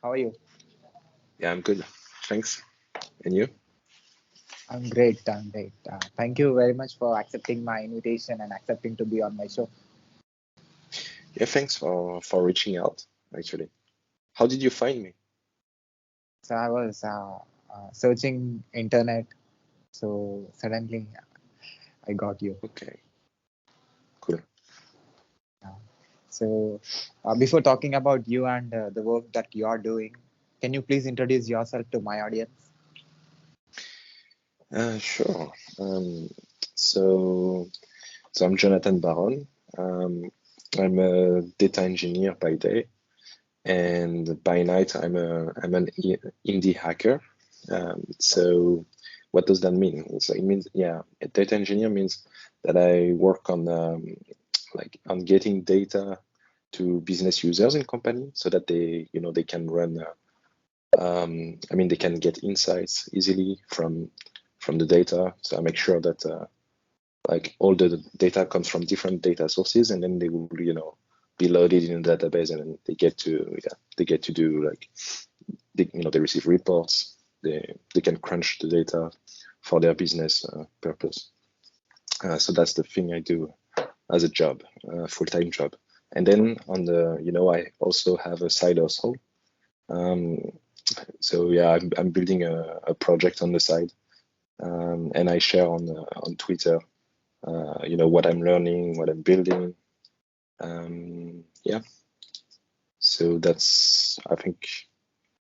How are you? Yeah, I'm good. Thanks. And you? I'm great. I'm great. Thank you very much for accepting my invitation and accepting to be on my show. Yeah, thanks for reaching out, actually. How did you find me? So I was searching internet, so suddenly I got you. Okay, cool. So before talking about you and the work that you are doing, can you please introduce yourself to my audience? Sure. So I'm Jonathan Barone. I'm a data engineer by day, and by night I'm an indie hacker. So what does that mean? It means, yeah, a data engineer means that I work on on getting data to business users in company so that they can run. They can get insights easily from the data. So I make sure that like all the data comes from different data sources, and then they will be loaded in a database, and then they get to do like they receive reports. They can crunch the data for their business purpose. So that's the thing I do as a job, full-time job. And then on the I also have a side hustle. So yeah, I'm building a project on the side, and I share on Twitter, what I'm learning, what I'm building. Yeah. So that's, I think,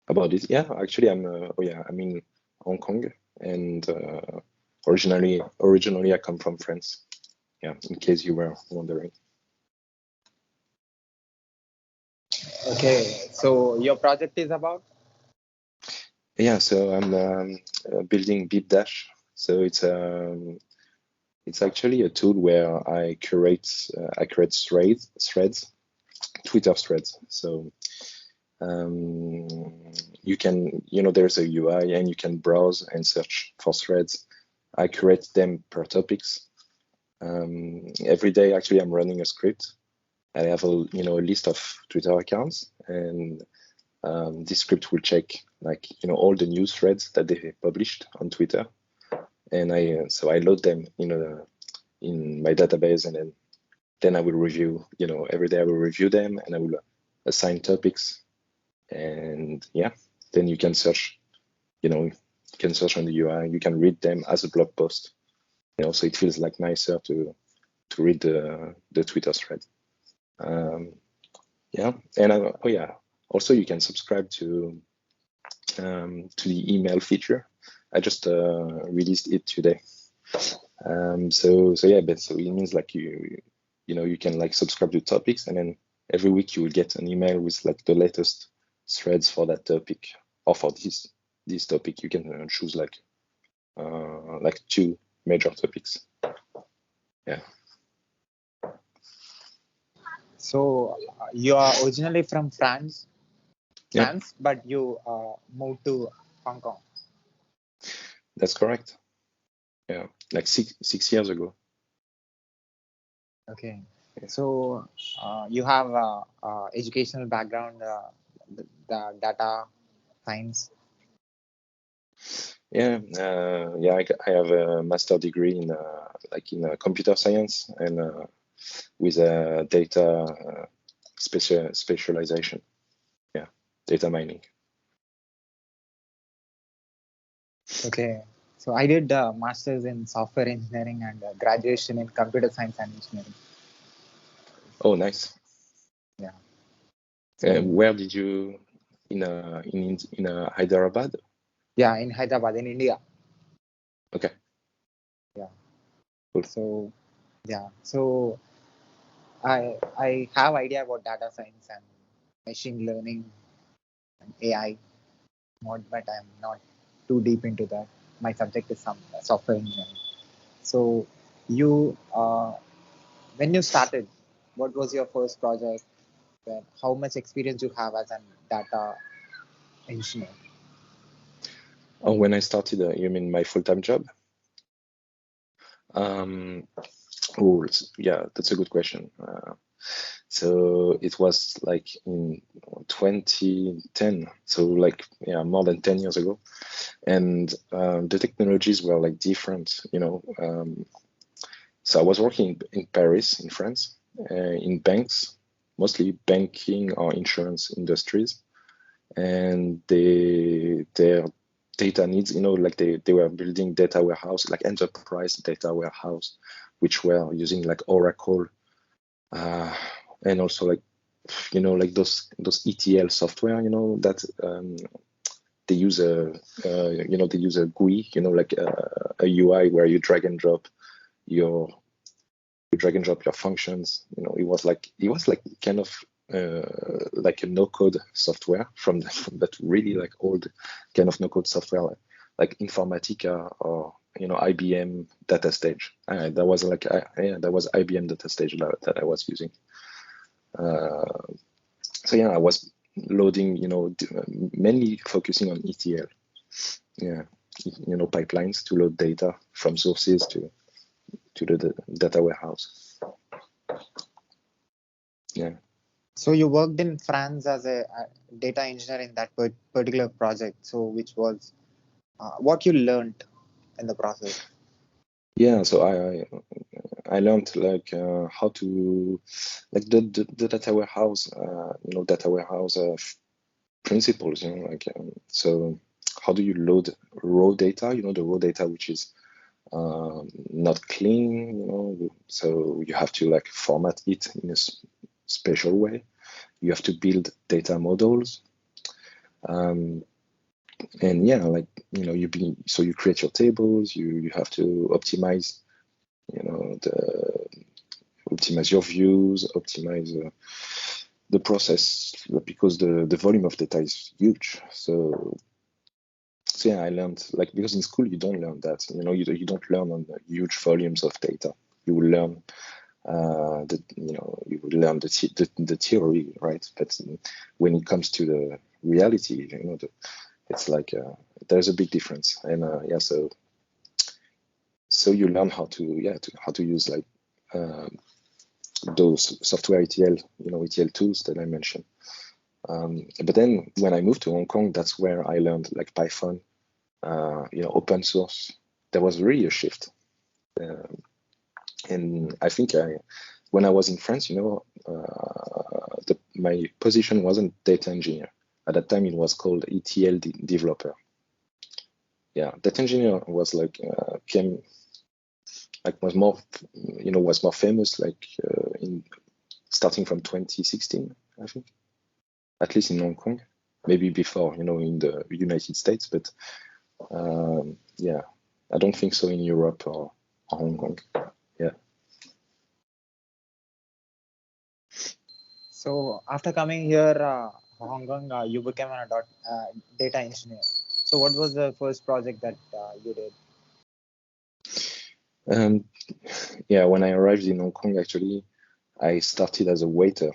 about it. Yeah, actually, I'm in Hong Kong, and originally I come from France. Yeah, in case you were wondering. Okay, so your project is about? Yeah, so I'm building Bipdash. So it's actually a tool where I create threads, Twitter threads. So you can, there's a UI, and you can browse and search for threads. I create them per topics. Every day, actually, I'm running a script. I have a list of Twitter accounts, and this script will check all the news threads that they published on Twitter, and so I load them in my database, and then I will review. Every day I will review them, and I will assign topics, and yeah, then you can search. You can search on the UI. You can read them as a blog post. So it feels like nicer to read the Twitter thread. Yeah, and also you can subscribe to the email feature. I just released it today. So it means like you can like subscribe to topics, and then every week you will get an email with like the latest threads for that topic, or for this topic. You can choose like 2 major topics. Yeah. So you are originally from France, Yeah, but you moved to Hong Kong. that's correct. Yeah, like 6 years ago. Okay, so you have educational background, the data science. Yeah, I have a master degree in computer science, and with a data specialization. Yeah, data mining. Okay, so I did masters in software engineering and graduation in computer science and engineering. Oh, nice. Yeah. So, Where did you in Hyderabad? yeah, in Hyderabad, in India. Okay. Yeah. Cool. So, yeah. So I have idea about data science and machine learning and AI, but I'm not too deep into that. My subject is some software engineering. So you, when you started, what was your first project? How much experience you have as a data engineer? Oh, when I started, you mean my full-time job? Yeah, that's a good question. So it was like in 2010, so like more than 10 years ago, and the technologies were like different, so I was working in Paris, in France, in banks, mostly banking or insurance industries, and their data needs, like they were building data warehouse, like enterprise data warehouse, which were using like Oracle, and also like like those ETL software, that they use they use a GUI, like a UI where you drag and drop your functions. It was like kind of like a no-code software from that really like old kind of no-code software, like Informatica or IBM data stage. That was like that was IBM data stage that I was using. So I was loading, mainly focusing on ETL. Pipelines to load data from sources to the data warehouse. Yeah. So you worked in France as a data engineer in that particular project. So which was what you learned in the process? Yeah, so I learned like how to like the data warehouse, data warehouse principles, like so how do you load raw data, the raw data which is not clean, so you have to like format it in a special way. You have to build data models, and like you create your tables. You have to optimize, optimize your views, optimize the process, because the volume of data is huge. So I learned, like, because in school you don't learn that. You don't learn on huge volumes of data. You will learn you will learn the theory, right? But when it comes to the reality, it's like there's a big difference. And so you learn how to use like those software ETL tools that I mentioned. But then when I moved to Hong Kong, that's where I learned like Python, open source. There was really a shift. And I think when I was in France, my position wasn't data engineer. At that time, it was called ETL developer. Yeah, data engineer was like was more famous like in starting from 2016, I think, at least in Hong Kong, maybe before in the United States, but I don't think so in Europe or Hong Kong. Yeah. So after coming here, Hong Kong, you became a data engineer. So what was the first project that you did? When I arrived in Hong Kong, actually, I started as a waiter.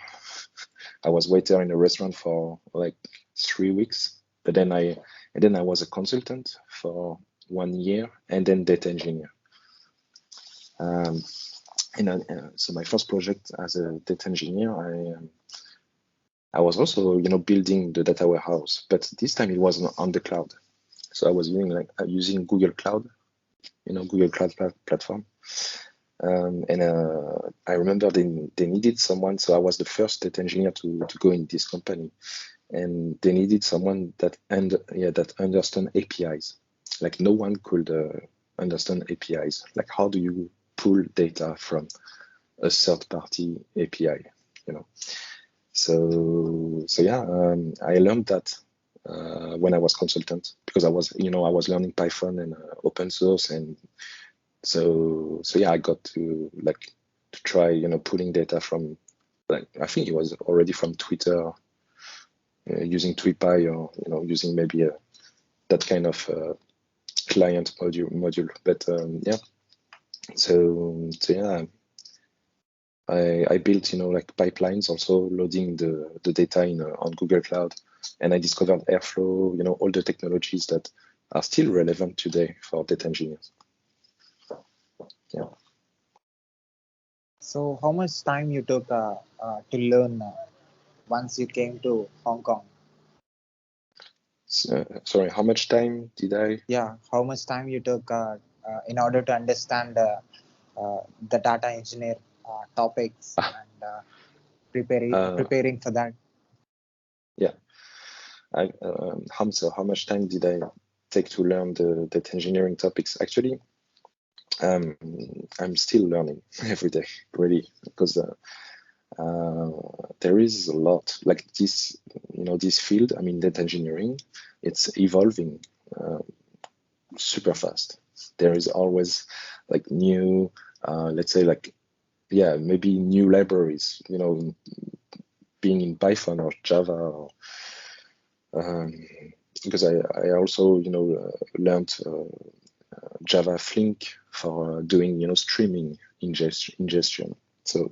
I was waiter in a restaurant for like 3 weeks, but then I was a consultant for 1 year, and then data engineer. So my first project as a data engineer, I was also building the data warehouse, but this time it was on the cloud. So I was using Google Cloud, Google Cloud platform. And I remember they needed someone, so I was the first data engineer to go in this company, and they needed someone that understand APIs. Like no one could understand APIs. Like how do you pull data from a third-party API? So I learned that when I was consultant, because I was learning Python and open source, and so I got to try pulling data from, like, I think it was already from Twitter, using TweetPy, or using maybe that kind of client module. But I built like pipelines, also loading the data on Google Cloud, and I discovered Airflow, all the technologies that are still relevant today for data engineers. Yeah. So how much time you took to learn once you came to Hong Kong? Sorry, how much time did I? Yeah, how much time you took in order to understand the data engineer topics and Uh, preparing for that? yeah, how much time did I take to learn the data engineering topics? Actually, um, I'm still learning every day, really, because there is a lot like this, this field. I mean, data engineering, it's evolving super fast. There is always like new, let's say like, yeah, maybe new libraries, being in Python or Java, or, um, because I also, learned Java Flink for doing, streaming ingestion. So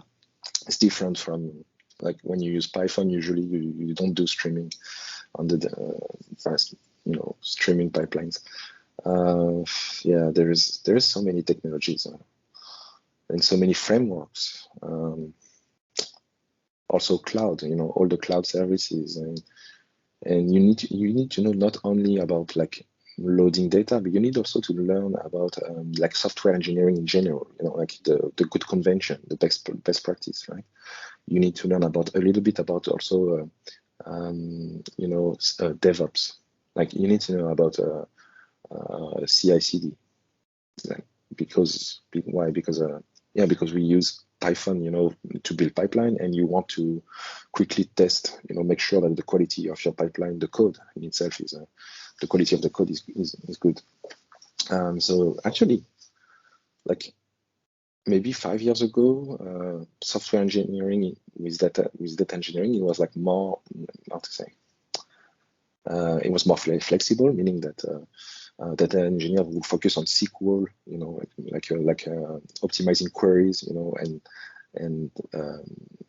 it's different from like when you use Python, usually you don't do streaming on the fast, streaming pipelines. Yeah, there is so many technologies and so many frameworks. Also cloud, all the cloud services, and you need to know not only about like loading data, but you need also to learn about like software engineering in general. Like the good convention, the best practice, right? You need to learn about a little bit about also DevOps. Like you need to know about CI/CD, like, why? Because yeah, because we use Python, to build pipeline, and you want to quickly test, make sure that the quality of your pipeline, the code in itself is the quality of the code is good. So actually, like maybe 5 years ago, software engineering with data engineering, it was like more, how to say, it was more flexible, meaning that data engineer will focus on SQL, like optimizing queries, and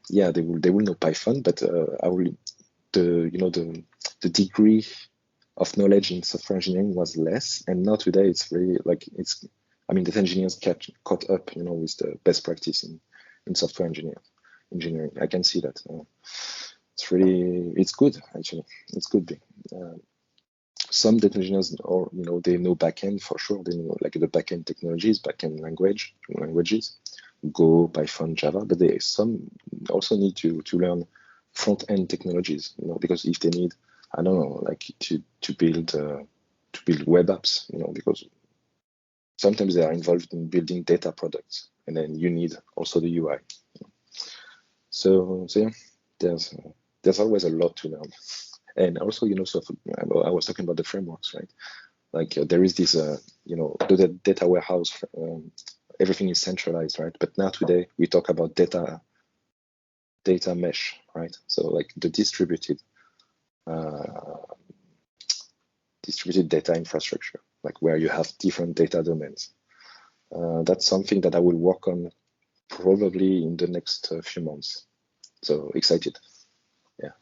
yeah, they will know Python, but I will the degree of knowledge in software engineering was less, and now today it's very like it's. I mean, data engineers caught up, with the best practice in software engineering. I can see that. It's good actually. It's good. Uh, some data engineers, or they know backend for sure. They know like the backend technologies, backend languages, Go, Python, Java. But some also need to learn front end technologies. Because if they need, I don't know, like to build web apps. Because sometimes they are involved in building data products, and then you need also the UI. So yeah, there's always a lot to learn. And also, so I was talking about the frameworks, right? Like there is this, the data warehouse, everything is centralized, right? But now today we talk about data mesh, right? So like the distributed data infrastructure, like where you have different data domains. That's something that I will work on probably in the next few months. So excited. Yeah.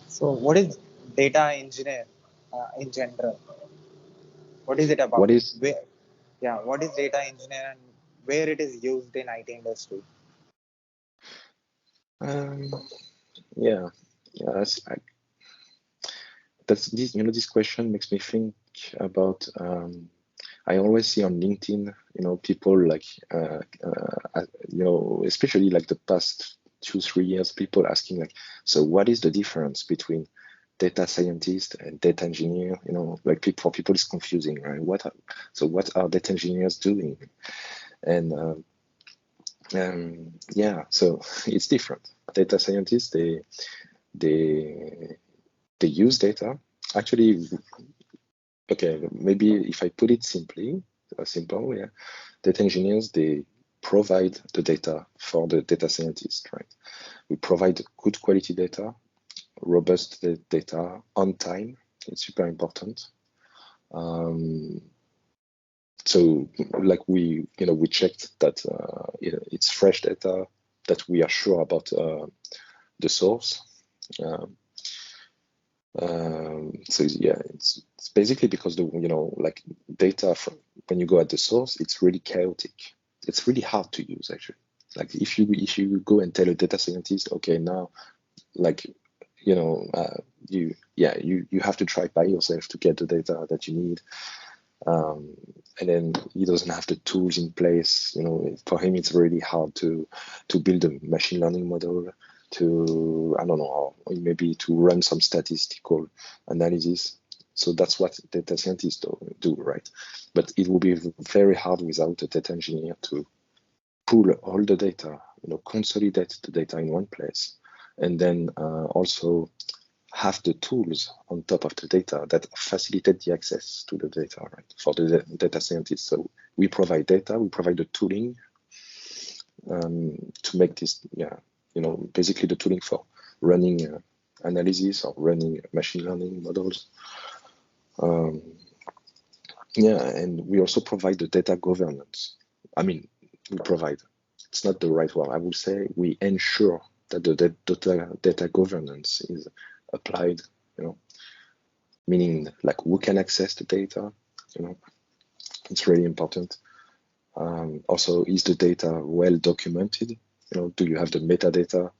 So what is data engineer in general? What is it What about? is Where, yeah, what is data engineer and where it is used in IT industry? um, yeah, yeah, that's this this question makes me think about I always see on LinkedIn, people like especially like the past 2-3 years, people asking like, so what is the difference between data scientist and data engineer? Like for people it's confusing, right? What are data engineers doing? And yeah, so it's different. Data scientists, they use data. Actually, okay, maybe if I put it simple, yeah, data engineers, they provide the data for the data scientists, right? We provide good quality data, robust data on time. It's super important. Um, so like we checked that it's fresh data, that we are sure about the source. Um, so yeah, it's basically because like data from when you go at the source, it's really chaotic. it's really hard to use actually. Like if you go and tell a data scientist, okay, now like you have to try by yourself to get the data that you need, and then he doesn't have the tools in place. For him it's really hard to build a machine learning model, to I don't know, or maybe to run some statistical analysis. So that's what data scientists do, right? But it will be very hard without a data engineer to pull all the data, consolidate the data in one place, and then also have the tools on top of the data that facilitate the access to the data, right, for the data scientists. So we provide data, we provide the tooling to make this, basically the tooling for running analysis or running machine learning models. And we also provide the data governance. I mean, we provide, it's not the right word. I would say we ensure that the data governance is applied, meaning like who can access the data, it's really important. Also, is the data well documented? Do you have the metadata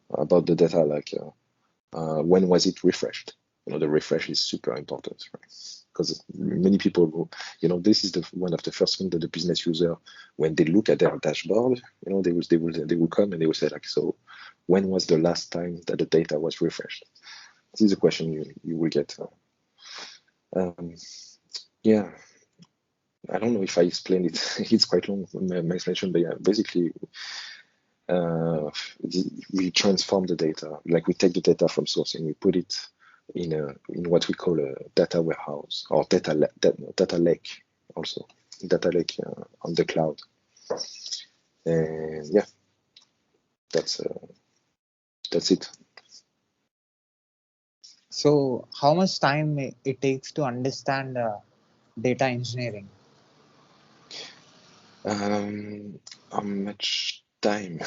about the data, like when was it refreshed? The refresh is super important, right? Because many people, this is one of the first things that the business user, when they look at their dashboard, they will come and they will say like, so when was the last time that the data was refreshed? This is a question you will get. Yeah, I don't know if I explained it. It's quite long, my explanation, but yeah, basically, we transform the data. Like we take the data from source and we put it in what we call a data warehouse, or data lake, also data lake on the cloud. And yeah, that's it. So how much time it takes to understand data engineering? How much time?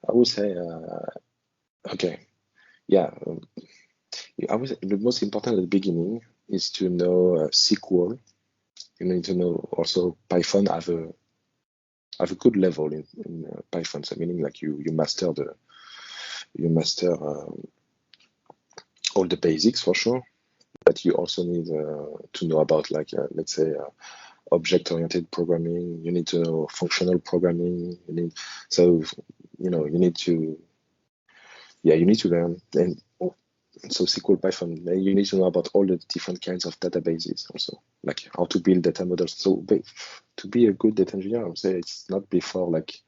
I would say, okay, yeah. I would say the most important at the beginning is to know SQL. You need to know also Python. Have a good level in Python. So meaning like you master all the basics for sure. But you also need to know about like let's say object-oriented programming. You need to know functional programming. You need to learn. And so SQL, Python, you need to know about all the different kinds of databases also, like how to build data models. So to be a good data engineer, I would say it's not before like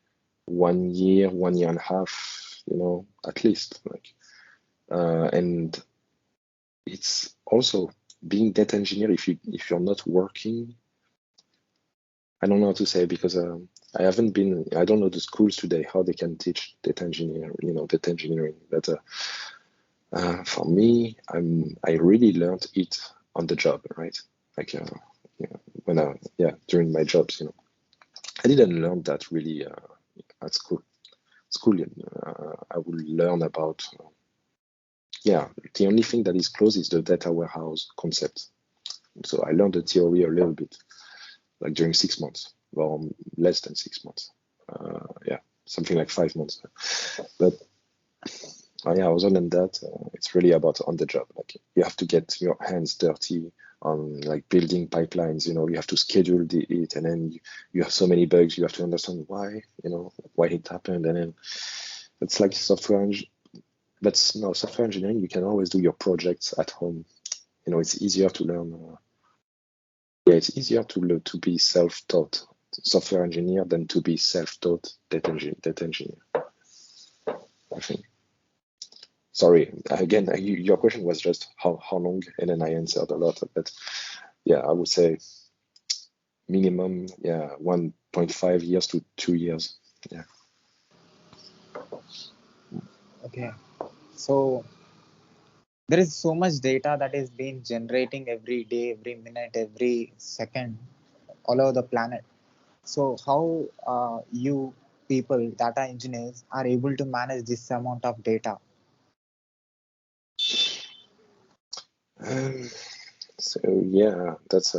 1 year, 1.5 years, at least. Like, and it's also being data engineer, if you're not working, I don't know how to say, because I don't know the schools today how they can teach data engineering. But for me, I really learned it on the job, right? Like during my jobs, I didn't learn that really at school. I would learn about the only thing that is close is the data warehouse concept. So I learned the theory a little bit, like during 6 months, or less than 6 months. Something like 5 months. But other than that, it's really about on the job. Like you have to get your hands dirty on like building pipelines. You have to schedule it, and then you have so many bugs. You have to understand why it happened, and then it's like software engineering. You can always do your projects at home. It's easier to learn. It's easier to be self-taught software engineer than to be self-taught data engineer, I think. Sorry, again, your question was just how long, and then I answered a lot. But yeah, I would say minimum 1.5 years to 2 years. Yeah. Okay, so there is so much data that is being generating every day, every minute, every second, all over the planet. So how you people, data engineers, are able to manage this amount of data? So yeah, that's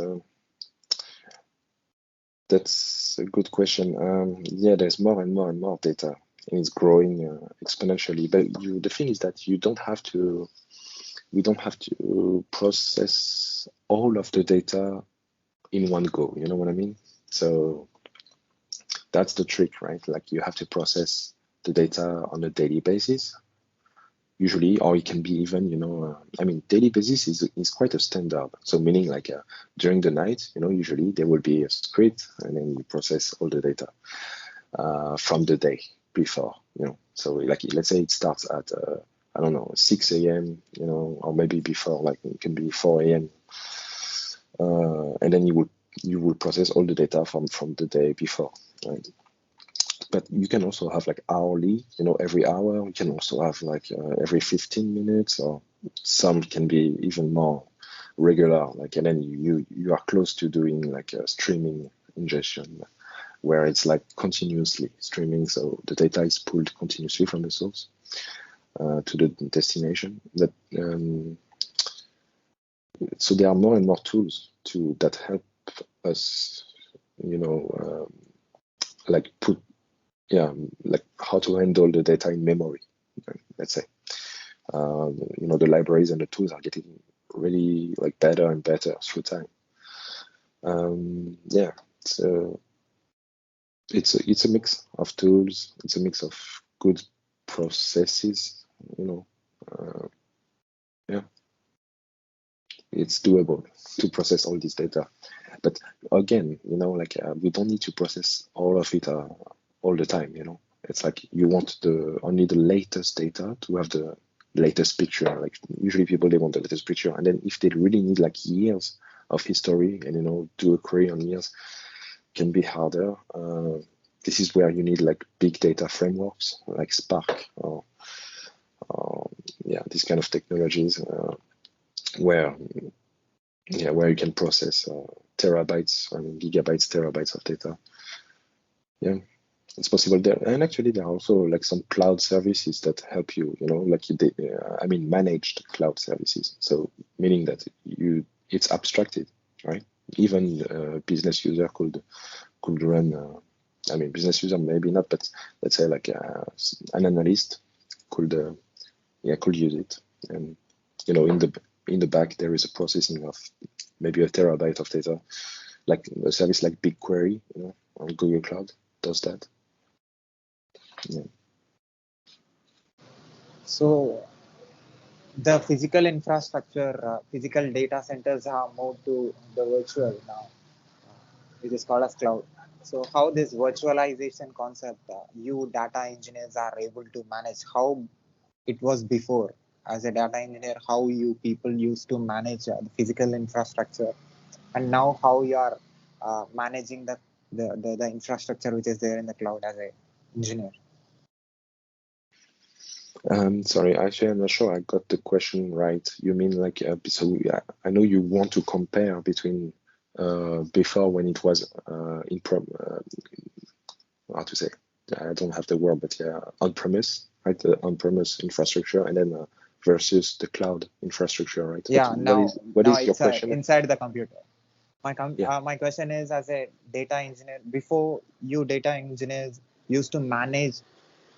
That's a good question. Yeah, there's more and more and more data, and it's growing exponentially. But the thing is that we don't have to process all of the data in one go. You know what I mean? So that's the trick, right? Like you have to process the data on a daily basis, usually, or it can be even, I mean, daily basis is quite a standard. So meaning like during the night, usually there will be a script, and then you process all the data from the day before, So like let's say it starts at I don't know 6 a.m. Or maybe before, like it can be 4 a.m. And then you will process all the data from the day before, right? But you can also have like hourly, every hour. You can also have like every 15 minutes, or some can be even more regular. Like, and then you are close to doing like a streaming ingestion, where it's like continuously streaming. So the data is pulled continuously from the source to the destination. So there are more and more tools that help us, like put like how to handle the data in memory, let's say. The libraries and the tools are getting really like better and better through time. So it's a mix of tools. It's a mix of good processes. It's doable to process all this data, but again, we don't need to process all of it all the time. It's like you want only the latest data to have the latest picture. Like usually people, they want the latest picture, and then if they really need like years of history and do a query on years, can be harder. This is where you need like big data frameworks like Spark or these kind of technologies where you can process terabytes, gigabytes, terabytes of data. Yeah, it's possible there. And actually, there are also like some cloud services that help you, managed cloud services. So meaning that it's abstracted, right? Even a business user could run. Business user maybe not, but let's say like an analyst could use it. And in the back there is a processing of maybe a terabyte of data, like a service like BigQuery, on Google Cloud does that. Yeah. So the physical infrastructure, physical data centers have moved to the virtual now, which is called as cloud. So how this virtualization concept, you data engineers are able to manage, how it was before as a data engineer, how you people used to manage the physical infrastructure, and now how you are managing the infrastructure which is there in the cloud as a engineer. Sorry, actually, I'm not sure I got the question right. You mean like, I know you want to compare between before when it was how to say, I don't have the word, but on-premise, right? The on-premise infrastructure, and then versus the cloud infrastructure, right? Yeah, what is your it's question? inside the computer. My question is, as a data engineer, before you data engineers used to manage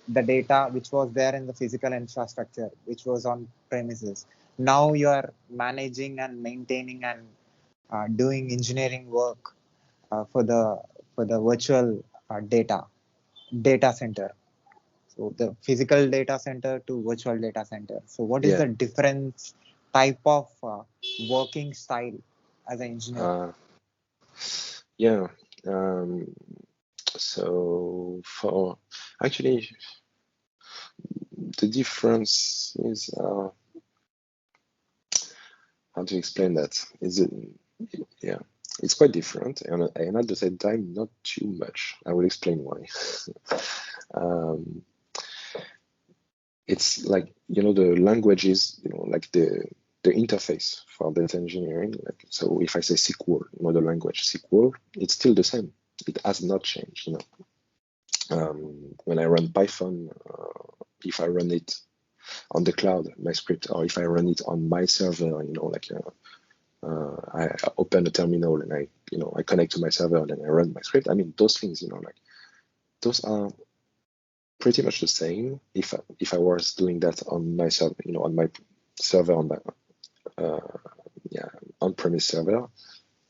the data which was there in the physical infrastructure, which was on premises. Now you are managing and maintaining and doing engineering work for the virtual data center. So the physical data center to virtual data center. So what is the different type of working style as an engineer? So for actually the difference is how to explain that? It's quite different, and at the same time not too much. I will explain why. It's like the languages, like the interface for data engineering. Like, so if I say SQL, the language SQL, it's still the same. It has not changed. When I run Python, if I run it on the cloud, my script, or if I run it on my server, I open a terminal and I I connect to my server and then I run my script. I mean, those things, like those are pretty much the same if I was doing that on my server, on my server on my on-premise server.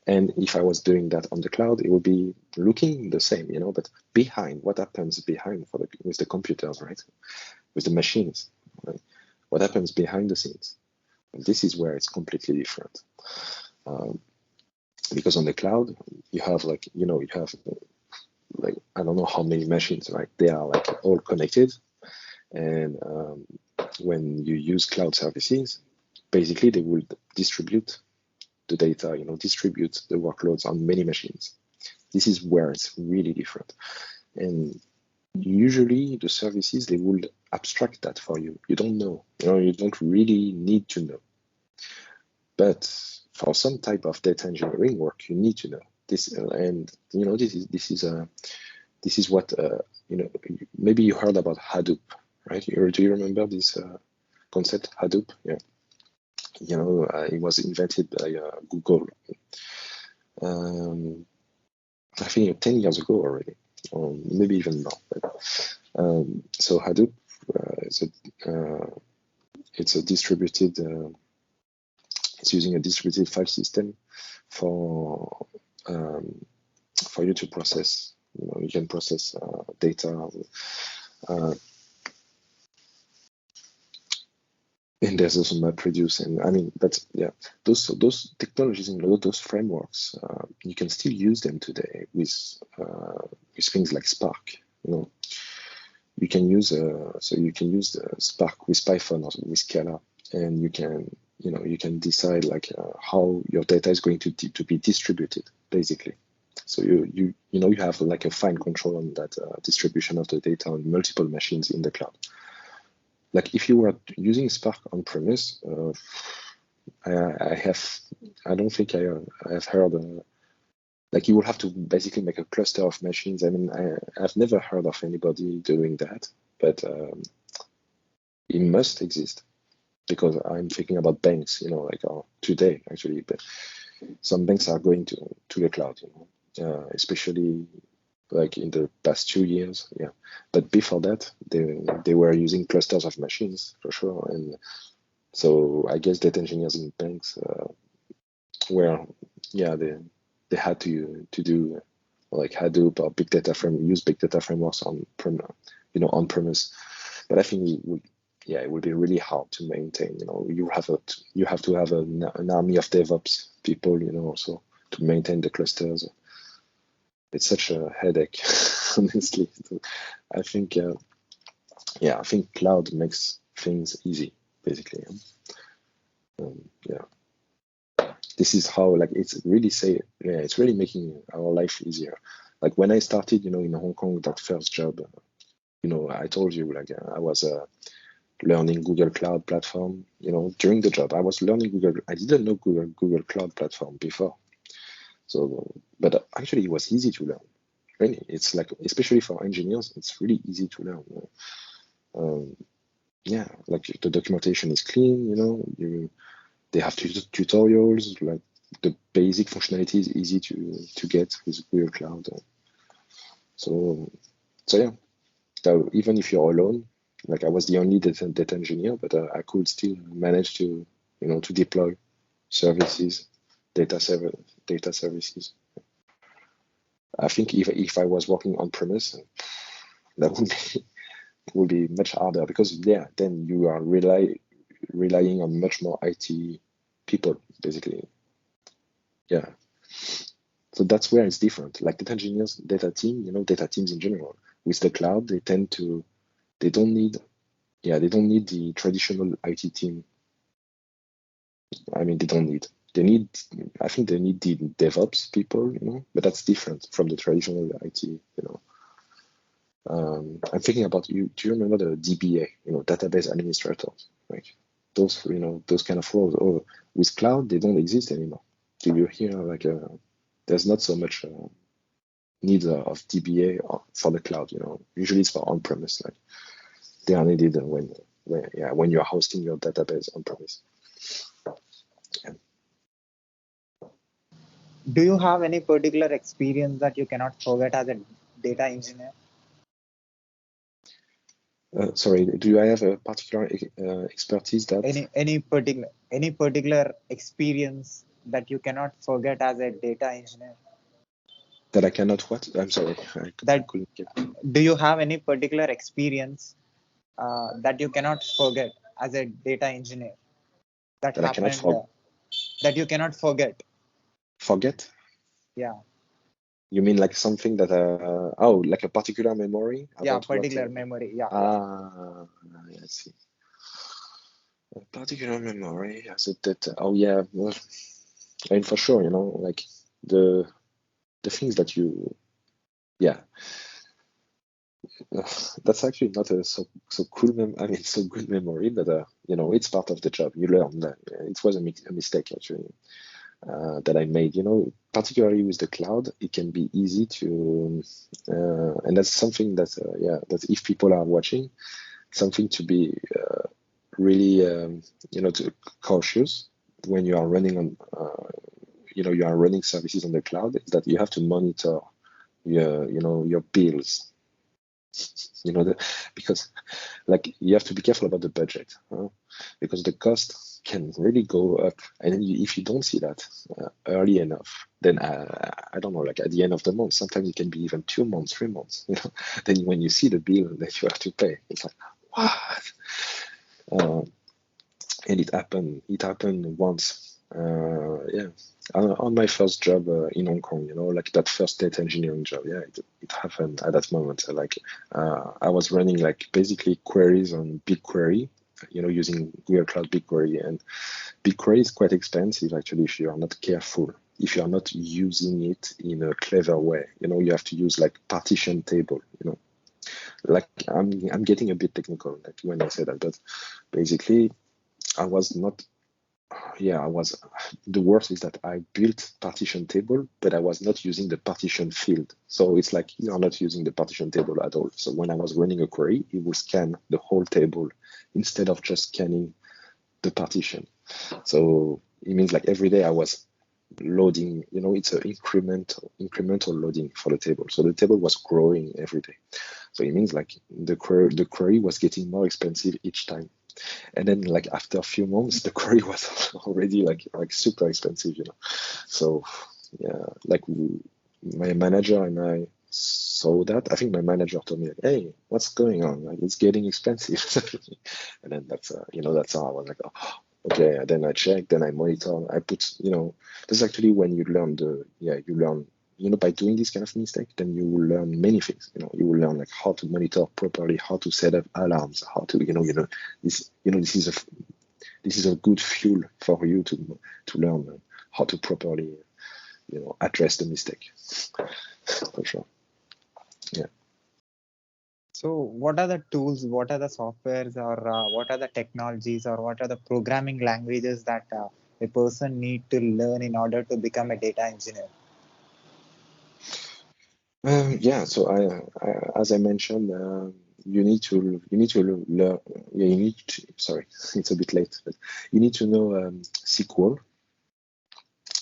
And if I was doing that on the cloud, it would be looking the same, but behind, what happens behind with the computers, right? With the machines, right? What happens behind the scenes? This is where it's completely different. Because on the cloud, you have I don't know how many machines, right? They are like all connected. And when you use cloud services, basically they will distribute the data, distribute the workloads on many machines. This is where it's really different. And usually the services, they will abstract that for you. You don't know, you don't really need to know. But for some type of data engineering work, you need to know this. And this is what maybe you heard about Hadoop, right? Do you remember this concept, Hadoop? Yeah. It was invented by Google. I think 10 years ago already, or maybe even more. But, so Hadoop it's a distributed. It's using a distributed file system for you to process. You can process data. And there's also MapReduce, and I mean those technologies and those frameworks, you can still use them today with things like Spark. You can use Spark with Python or with Scala, and you can decide how your data is going to be distributed, basically. So you have like a fine control on that distribution of the data on multiple machines in the cloud. Like if you were using Spark on premise, I don't think I have heard. You will have to basically make a cluster of machines. I mean, I've never heard of anybody doing that, but it must exist, because I'm thinking about banks. Today actually, but some banks are going to the cloud. Especially like in the past 2 years, yeah. But before that, they were using clusters of machines for sure, and so I guess data engineers in banks they had to do like Hadoop or use big data frameworks on premise. But I think it would be really hard to maintain. You have to have an army of DevOps people, also to maintain the clusters. It's such a headache, honestly. I think, I think cloud makes things easy, basically. This is how it's really making our life easier. Like when I started, in Hong Kong, that first job, I told you I was learning Google Cloud Platform. During the job, I was learning Google. I didn't know Google Cloud Platform before. So, but actually, it was easy to learn. Really, it's especially for engineers, it's really easy to learn. The documentation is clean. They have tutorials. Like the basic functionality is easy to get with Google Cloud. So yeah. So even if you're alone, I was the only data engineer, but I could still manage to deploy services, data services. I think if I was working on premise, that would be much harder, because then you are relying on much more IT people, basically. Yeah. So that's where it's different. Like data engineers, data teams in general, with the cloud, they don't need the traditional IT team. I mean, I think they need the DevOps people, but that's different from the traditional IT, I'm thinking about you. Do you remember the DBA, database administrators, right? Those kind of roles. Or with cloud, they don't exist anymore. Do you hear there's not so much need of DBA for the cloud? Usually it's for on-premise. They are needed when you're hosting your database on-premise. Do you have any particular experience that you cannot forget as a data engineer? Sorry, do I have a particular expertise that Any particular experience that you cannot forget as a data engineer? I cannot what? I'm sorry, I That couldn't get. Do you have any particular experience that you cannot forget as a data engineer that That I cannot happened that you cannot forget? forget. Yeah, You mean like something that oh, like a particular memory yeah, about what? particular memory. Yeah, yeah. I see. A particular memory as a data. Oh yeah, well, and for sure, like the things that you, yeah, that's actually not a so cool I mean, so good memory, but it's part of the job. You learn that it was a mistake actually that I made. Particularly with the cloud, it can be easy to, and that's something that that if people are watching, something to be really to cautious when you are running on you are running services on the cloud, is that you have to monitor your bills, because like you have to be careful about the budget, because the cost can really go up, and then if you don't see that early enough, then I don't know, like at the end of the month, sometimes it can be even 2 months, 3 months, then when you see the bill that you have to pay, it's like, what? And it happened once, yeah, on my first job in Hong Kong, like that first data engineering job. Yeah, it happened at that moment. Like I was running like basically queries on BigQuery, using Google Cloud BigQuery, and BigQuery is quite expensive actually if you are not careful, if you are not using it in a clever way. You have to use like partition table. Like I'm getting a bit technical like when I say that, but basically I was not. Yeah, I was. The worst is that I built partition table, but I was not using the partition field. So it's like you are not using the partition table at all. So when I was running a query, it would scan the whole table instead of just scanning the partition. So it means like every day I was loading. It's an incremental loading for the table. So the table was growing every day. So it means like the query was getting more expensive each time. And then like after a few months, the query was already like super expensive. So yeah, like my manager and I saw that. I think my manager told me like, hey, what's going on? Like it's getting expensive. And then that's how I was like, oh, okay. And then I checked, then I monitor, I put, this is actually when you learn you learn, by doing this kind of mistake, then you will learn many things. You will learn like how to monitor properly, how to set up alarms, how to, this is a good fuel for you to learn how to properly, address the mistake. For sure. Yeah. So, what are the tools? What are the softwares, or what are the technologies, or what are the programming languages that a person need to learn in order to become a data engineer? Yeah. So as I mentioned, you need to learn. Yeah, sorry, it's a bit late, but you need to know SQL.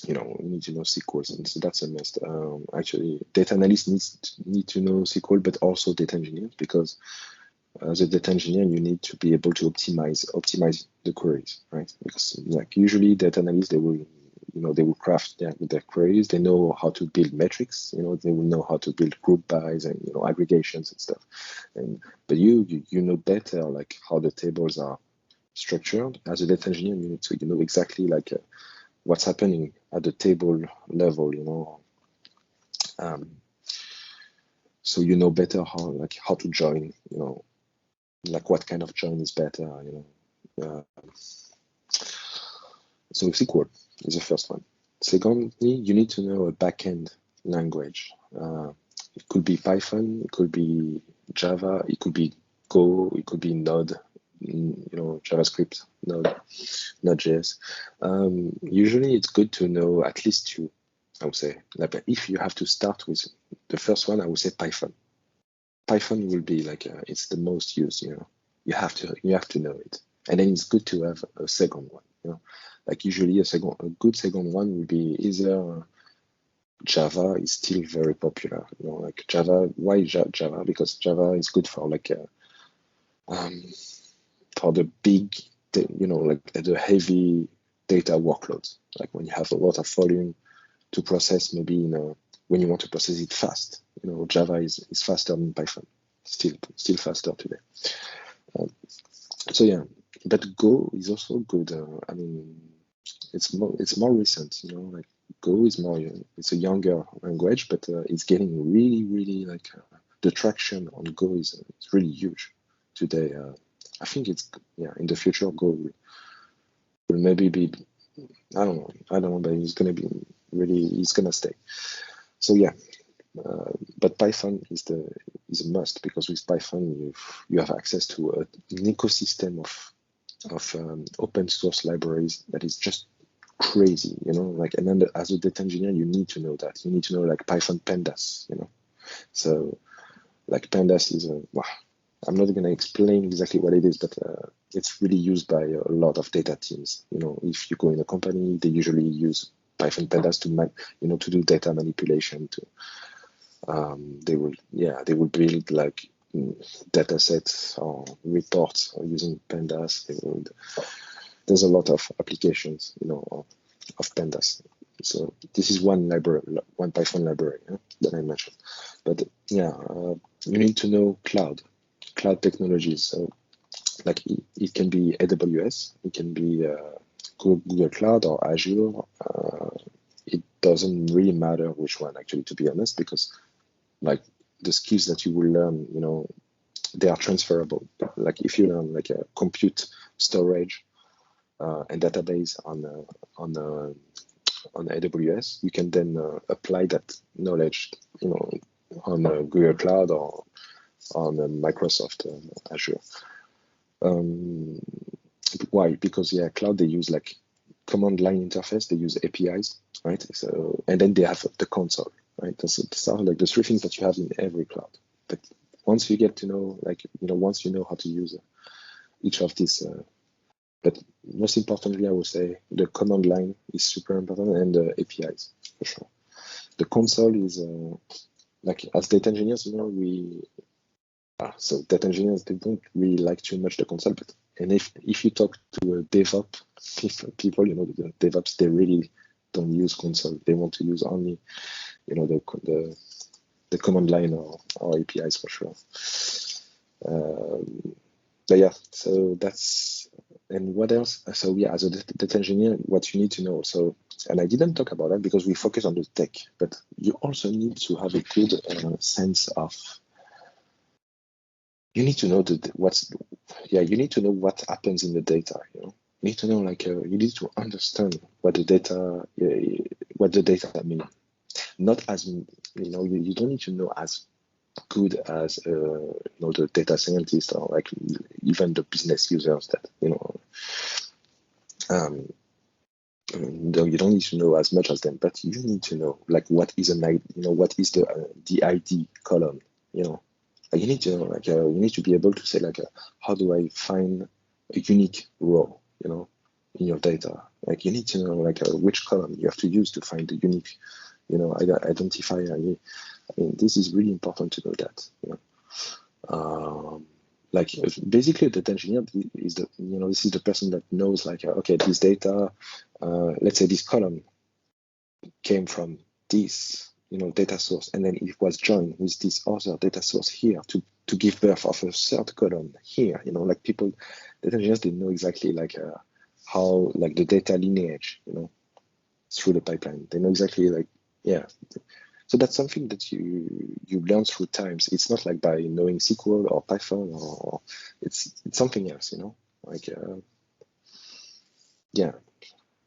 You need to know SQL, and so that's a must. Actually, data analysts need to know SQL, but also data engineers, because as a data engineer, you need to be able to optimize the queries, right? Because like usually data analysts, they will craft their queries. They know how to build metrics. They will know how to build group bys and aggregations and stuff. But you know better like how the tables are structured. As a data engineer, you need to know exactly like what's happening at the table level. Um, so you know better how to join. Like what kind of join is better. So SQL is the first one. Secondly, you need to know a backend language. It could be Python, it could be Java, it could be Go, it could be Node, JavaScript, Node.js. Usually, it's good to know at least two. I would say, like if you have to start with the first one, I would say Python. Python will be like it's the most used. You have to know it, and then it's good to have a second one. Like usually a good second one will be either Java is still very popular. Like Java. Why Java? Because Java is good for like for the big, like the heavy data workloads. Like when you have a lot of volume to process, maybe when you want to process it fast. Java is faster than Python. Still faster today. So yeah, but Go is also good. I mean, it's more recent. Like Go is more. It's a younger language, but it's getting really like the traction on Go is really huge today. I think it's in the future Go will maybe be. I don't know, but it's gonna be really. It's gonna stay. So yeah, but Python is a must, because with Python you have access to an ecosystem of open source libraries that is just crazy, like, and then as a data engineer you need to know that. You need to know like Python pandas, so like pandas is I'm not going to explain exactly what it is, but it's really used by a lot of data teams. If you go in a company, they usually use Python pandas to do data manipulation. They will build like data sets or reports using pandas. There's a lot of applications, of pandas. So this is one Python library that I mentioned. But you need to know cloud technologies. So like it can be AWS, it can be Google Cloud or Azure. It doesn't really matter which one, actually, to be honest, because like the skills that you will learn, they are transferable. Like if you learn like a compute, storage, and database on AWS, you can then apply that knowledge, on Google Cloud or on Microsoft Azure. Why? Because cloud, they use like command line interface, they use APIs, right? So, and then they have the console, right? Those are like the three things that you have in every cloud. But once you get to know, once you know how to use each of these, but most importantly, I would say the command line is super important, and the APIs for sure. The console is like, as data engineers, so data engineers, they don't really like too much the console, but if you talk to a DevOps people, the DevOps, they really don't use console. They want to use only, the command line or APIs for sure. But yeah, so that's, and what else? So as a data engineer, what you need to know. So, and I didn't talk about that because we focus on the tech, but you also need to have a good sense of. You need to know you need to know what happens in the data. You need to know, you need to understand what the data mean. Not as you don't need to know as good as the data scientist, or like even the business users that you don't need to know as much as them, but you need to know like what is what is the ID column. You need to know, you need to be able to say how do I find a unique row in your data. Like you need to know which column you have to use to find the unique identifier. I mean, this is really important to know that. Basically, the data engineer is this is the person that knows okay, this data, let's say this column came from this data source, and then it was joined with this other data source here to give birth of a third column here. Data engineers, they know exactly how the data lineage through the pipeline. They know exactly So that's something that you learn through times. It's not like by knowing SQL or Python, or it's something else.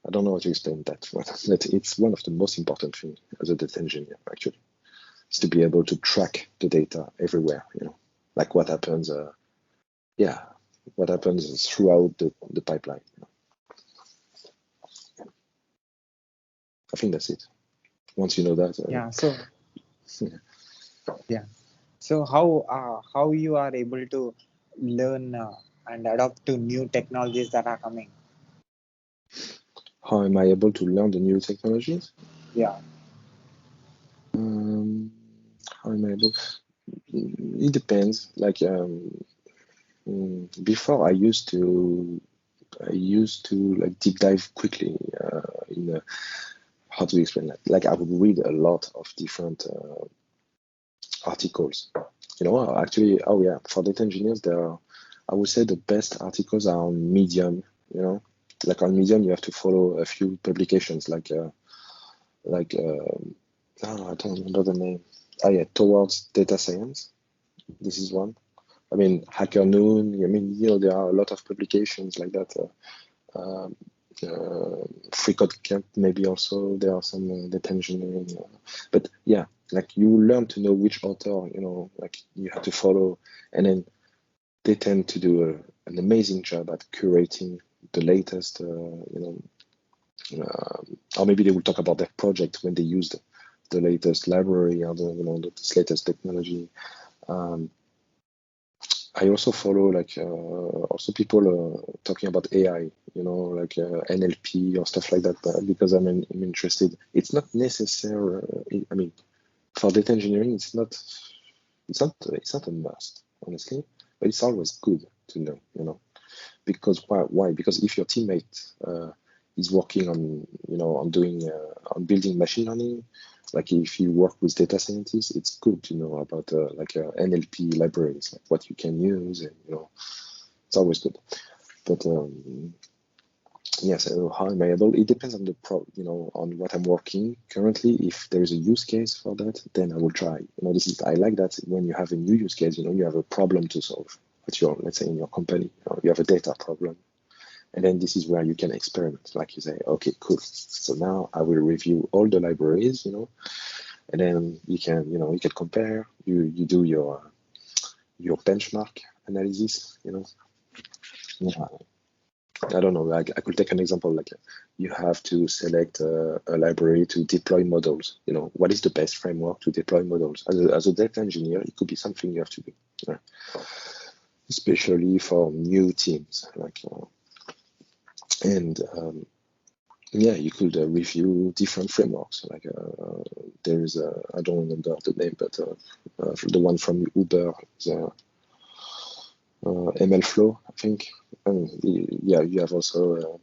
I don't know how to explain that, but it's one of the most important things as a data engineer, actually, is to be able to track the data everywhere, like what happens, what happens throughout the pipeline. I think that's it. Once you know that. So how you are able to learn and adapt to new technologies that are coming? How am I able to learn the new technologies? Yeah. how am I able? It depends. Like before, I used to like deep dive quickly in how to explain that. Like I would read a lot of different articles. Actually, oh yeah, for data engineers, I would say the best articles are on Medium. Like on Medium, you have to follow a few publications, like I don't remember the name. Oh yeah, Towards Data Science. This is one. I mean, Hacker Noon. I mean, there are a lot of publications like that. Um, Free Code Camp, maybe also there are some data engineering. But yeah, like you learn to know which author, like you have to follow, and then they tend to do an amazing job at curating the latest, or maybe they will talk about their project when they used the latest library or the latest technology. I also follow like also people talking about AI, like NLP or stuff like that, because I'm interested. It's not necessary. I mean, for data engineering, it's not a must, honestly, but it's always good to know. Because why? Because if your teammate is working on on building machine learning, like if you work with data scientists, it's good to know about like NLP libraries, like what you can use, and it's always good. But yes, how am I able? It depends on on what I'm working currently. If there is a use case for that, then I will try. I like that when you have a new use case, you have a problem to solve. Let's say in your company, you have a data problem, and then this is where you can experiment. Like you say, okay, cool. So now I will review all the libraries, and then you can compare. You do your benchmark analysis. Yeah. I don't know. Like I could take an example. Like you have to select a library to deploy models. What is the best framework to deploy models? As a data engineer, it could be something you have to do, especially for new teams. Like and yeah, you could review different frameworks. Like there is I don't remember the name, but the one from Uber is MLflow, I think. Yeah, you have also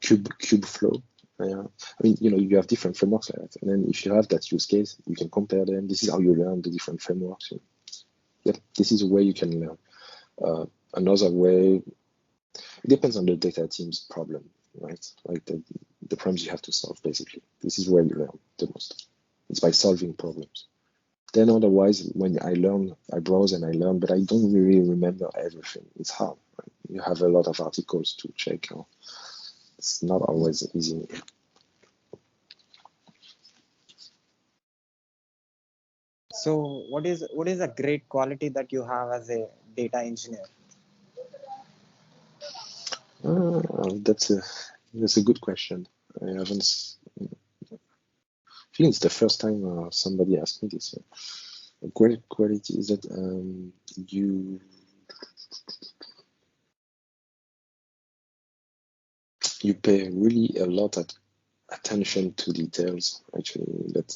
Kubeflow. Yeah. I mean, you have different frameworks like that, and then if you have that use case, you can compare them. This is how you learn the different frameworks. Yeah, this is a way you can learn. Another way, it depends on the data team's problem, right? Like the problems you have to solve, basically. This is where you learn the most. It's by solving problems. Then otherwise, when I browse and I learn, but I don't really remember everything. It's hard. Right? You have a lot of articles to check. It's not always easy. So what is a great quality that you have as a data engineer? That's a good question. I haven't. I think it's the first time somebody asked me this. A great quality is that you pay really a lot of attention to details. Actually, that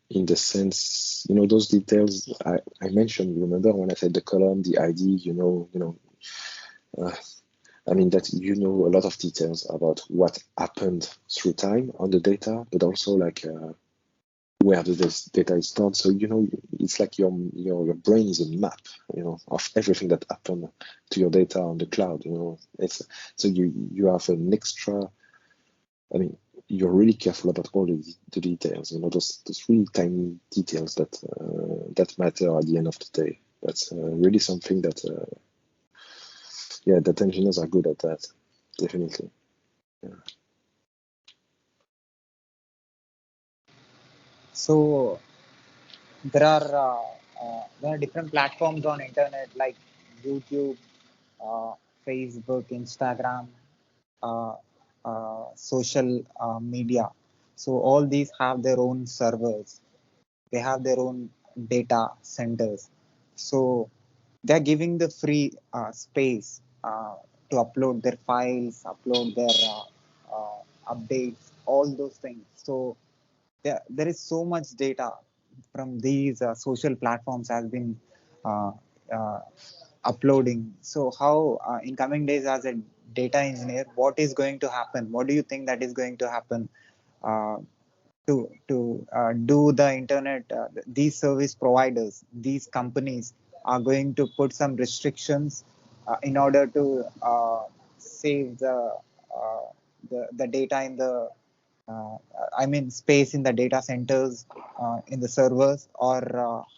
in the sense, those details I mentioned. Remember when I said the column, the ID, I mean that a lot of details about what happened through time on the data, but also like where this data is stored. So it's like your brain is a map, of everything that happened to your data on the cloud. It's so you have an extra. I mean, you're really careful about all the details. Those really tiny details that matter at the end of the day. That's really something that data engineers are good at that, definitely. Yeah. So there are different platforms on internet like YouTube, uh, Facebook, Instagram, uh, social media. So all these have their own servers. They have their own data centers. So they're giving the free space to upload their files, upload their updates, all those things. So there is so much data from these social platforms has been uh, uh, uploading. So how in coming days as a data engineer, what is going to happen? What do you think that is going to happen? Uh, to do the internet, these service providers, these companies are going to put some restrictions in order to save uh, the data in the uh, I mean space in the data centers, in the servers, or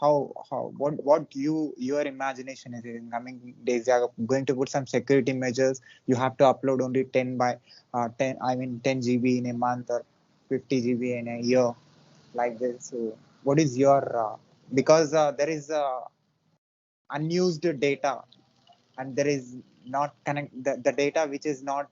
how what your imagination is in coming days. They are going to put some security measures. You have to upload only 10 by 10. I mean 10 GB in a month or 50 GB in a year, like this. So, what is your because there is unused data, and there is not connect the data which is not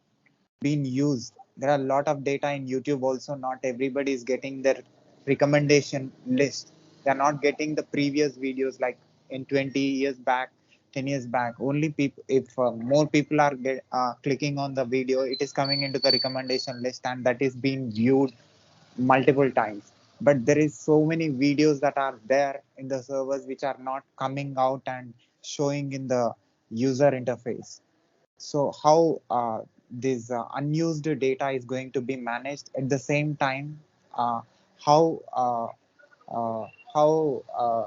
being used. There are a lot of data in YouTube also. Not everybody is getting their recommendation list. They are not getting the previous videos like in 20 years back, 10 years back. Only people, if more people are clicking on the video, it is coming into the recommendation list, and that is being viewed multiple times. But there is so many videos that are there in the servers which are not coming out and showing in the user interface. So how this unused data is going to be managed? At the same time, uh, how uh, how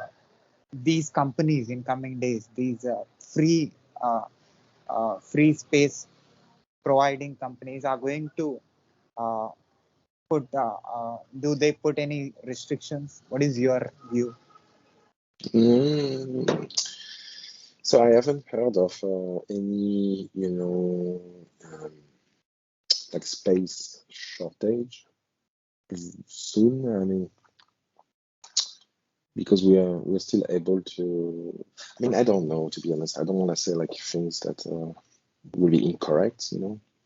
these companies in coming days, these uh, free space providing companies are going to uh, do they put any restrictions? What is your view? Mm, so I haven't heard of any, like space shortage soon. I mean, because we're still able to. I mean, I don't know, to be honest. I don't want to say like things that will be incorrect.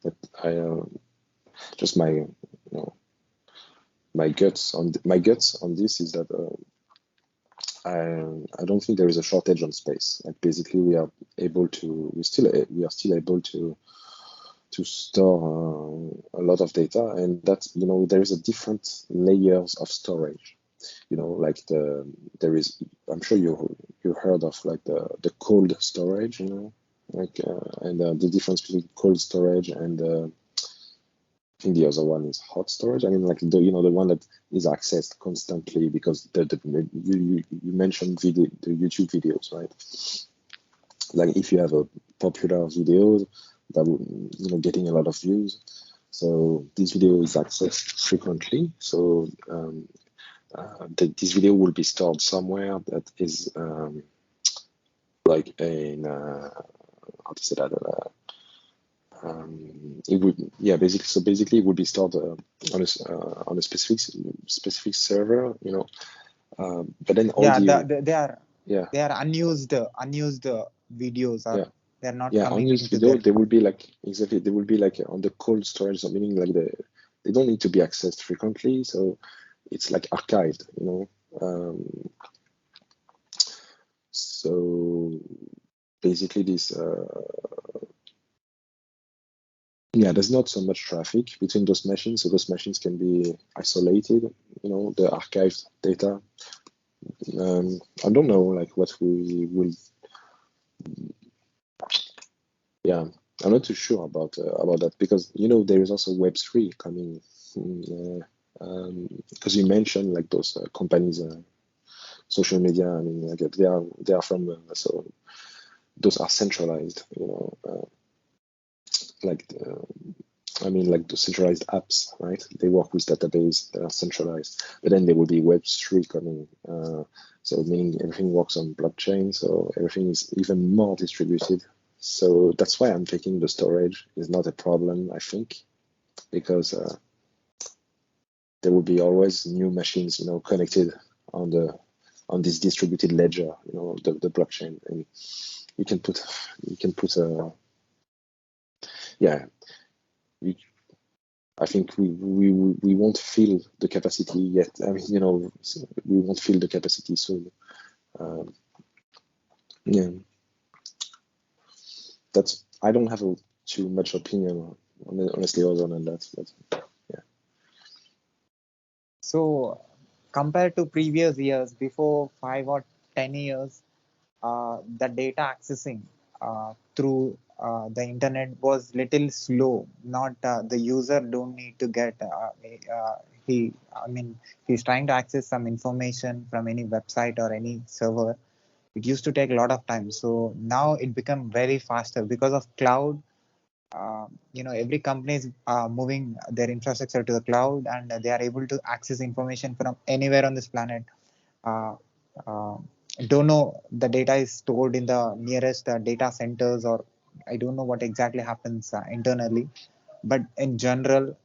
But I just my guts on this is that I don't think there is a shortage on space. Like basically, we are still able to store a lot of data, and that's there is a different layers of storage. Like there is, I'm sure you heard of like the cold storage, like and the difference between cold storage and I think the other one is hot storage. I mean, like the one that is accessed constantly because you mentioned the YouTube videos, right? Like if you have a popular video that getting a lot of views, so this video is accessed frequently. So this video will be stored somewhere that is like in how to say that. It would, yeah, basically it would be stored on a specific server, but then Yeah, audio, yeah, they are unused videos, yeah, or they are not yeah, coming unused into video, their. they will be like exactly, they will be like on the cold storage, so meaning like they don't need to be accessed frequently, so it's like archived, so basically this yeah, there's not so much traffic between those machines, so those machines can be isolated, the archived data. I don't know, like what we will. Yeah, I'm not too sure about that because there is also Web3 coming. Because you mentioned like those companies, social media. I mean, like they are from so those are centralized. Like I mean, like the centralized apps, right? They work with database that are centralized, but then there will be Web3 coming. So meaning everything works on blockchain, so everything is even more distributed. So that's why I'm thinking the storage is not a problem, I think, because there will be always new machines, connected on this distributed ledger, the blockchain, and you can put a yeah. You, I think we won't feel the capacity yet. I mean, we won't feel the capacity soon. Um, yeah, that's. I don't have too much opinion honestly other than that. But yeah. So compared to previous years, before 5 or 10 years, the data accessing through the internet was little slow. Not the user don't need to get he. I mean, he's trying to access some information from any website or any server. It used to take a lot of time. So now it become very faster because of cloud. Every company is moving their infrastructure to the cloud, and they are able to access information from anywhere on this planet. uh, uh, don't know, the data is stored in the nearest data centers, or I don't know what exactly happens internally, but in general,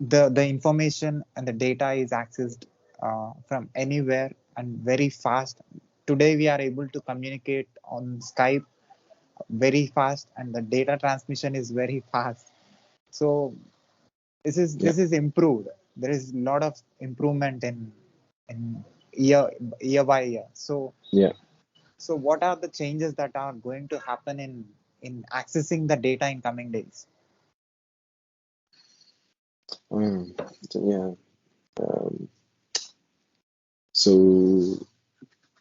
the information and the data is accessed from anywhere and very fast. Today we are able to communicate on Skype very fast, and the data transmission is very fast. So Yeah, this is improved. There is a lot of improvement in year by year. yeah. So what are the changes that are going to happen in accessing the data in coming days? Um, yeah. Um, so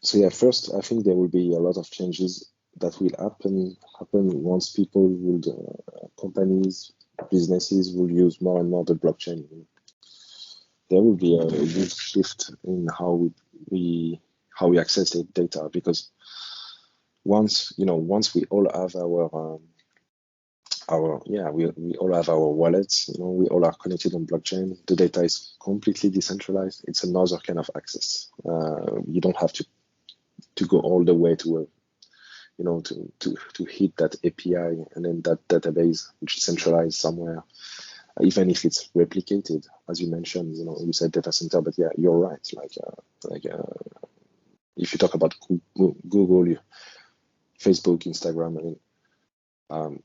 so yeah. First, I think there will be a lot of changes that will happen once people would companies, businesses will use more and more the blockchain. There will be a huge shift in how we access the data, because once we all have our yeah we all have our wallets, we all are connected on blockchain. The data is completely decentralized. It's another kind of access. You don't have to go all the way to a to hit that API and then that database which is centralized somewhere, even if it's replicated, as you mentioned. You said data center, but yeah, you're right. If you talk about Google, Facebook, Instagram, I mean, um,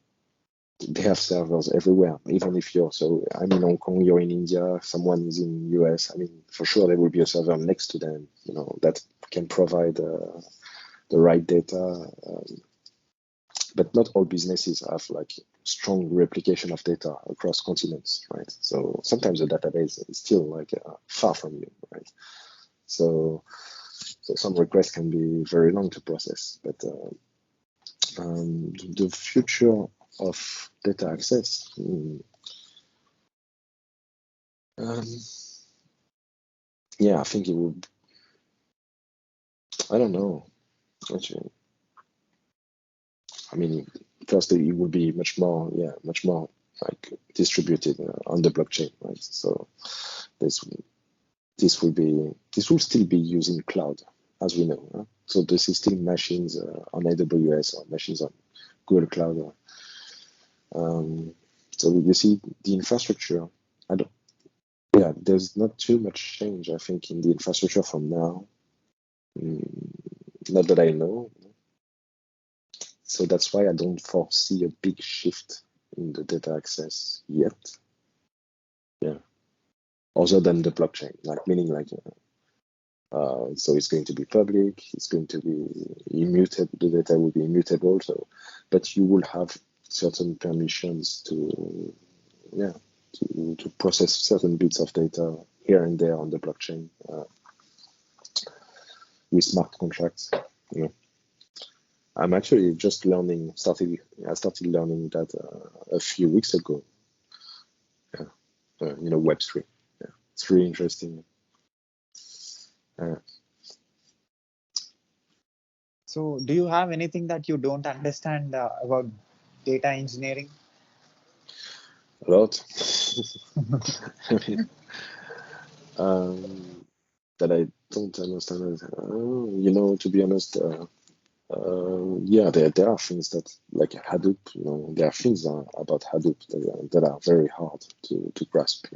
they have servers everywhere. Even if I'm in Hong Kong, you're in India, someone is in US. I mean, for sure there will be a server next to them, that can provide the right data. But not all businesses have like strong replication of data across continents, right? So sometimes the database is still like far from you, right? So some requests can be very long to process. But the future of data access, um, yeah, I think it would. I don't know. Actually, I mean, first it would be much more like distributed on the blockchain, right? So this this will still be using cloud, as we know. So this is still machines on AWS or machines on Google Cloud. So you see the infrastructure. I don't. Yeah, there's not too much change, I think, in the infrastructure from now. Not that I know. So that's why I don't foresee a big shift in the data access yet. Yeah, other than the blockchain, like meaning like so it's going to be public, it's going to be immutable, the data will be immutable. So, but you will have certain permissions yeah to process certain bits of data here and there on the blockchain with smart contracts. You know, I'm actually just I started learning that a few weeks ago. Yeah, Web3. Yeah, it's really interesting. Uh, So do you have anything that you don't understand about data engineering? a lot. I mean, that I don't understand. To be honest, yeah, there are things that like Hadoop. There are things about Hadoop that are very hard to grasp.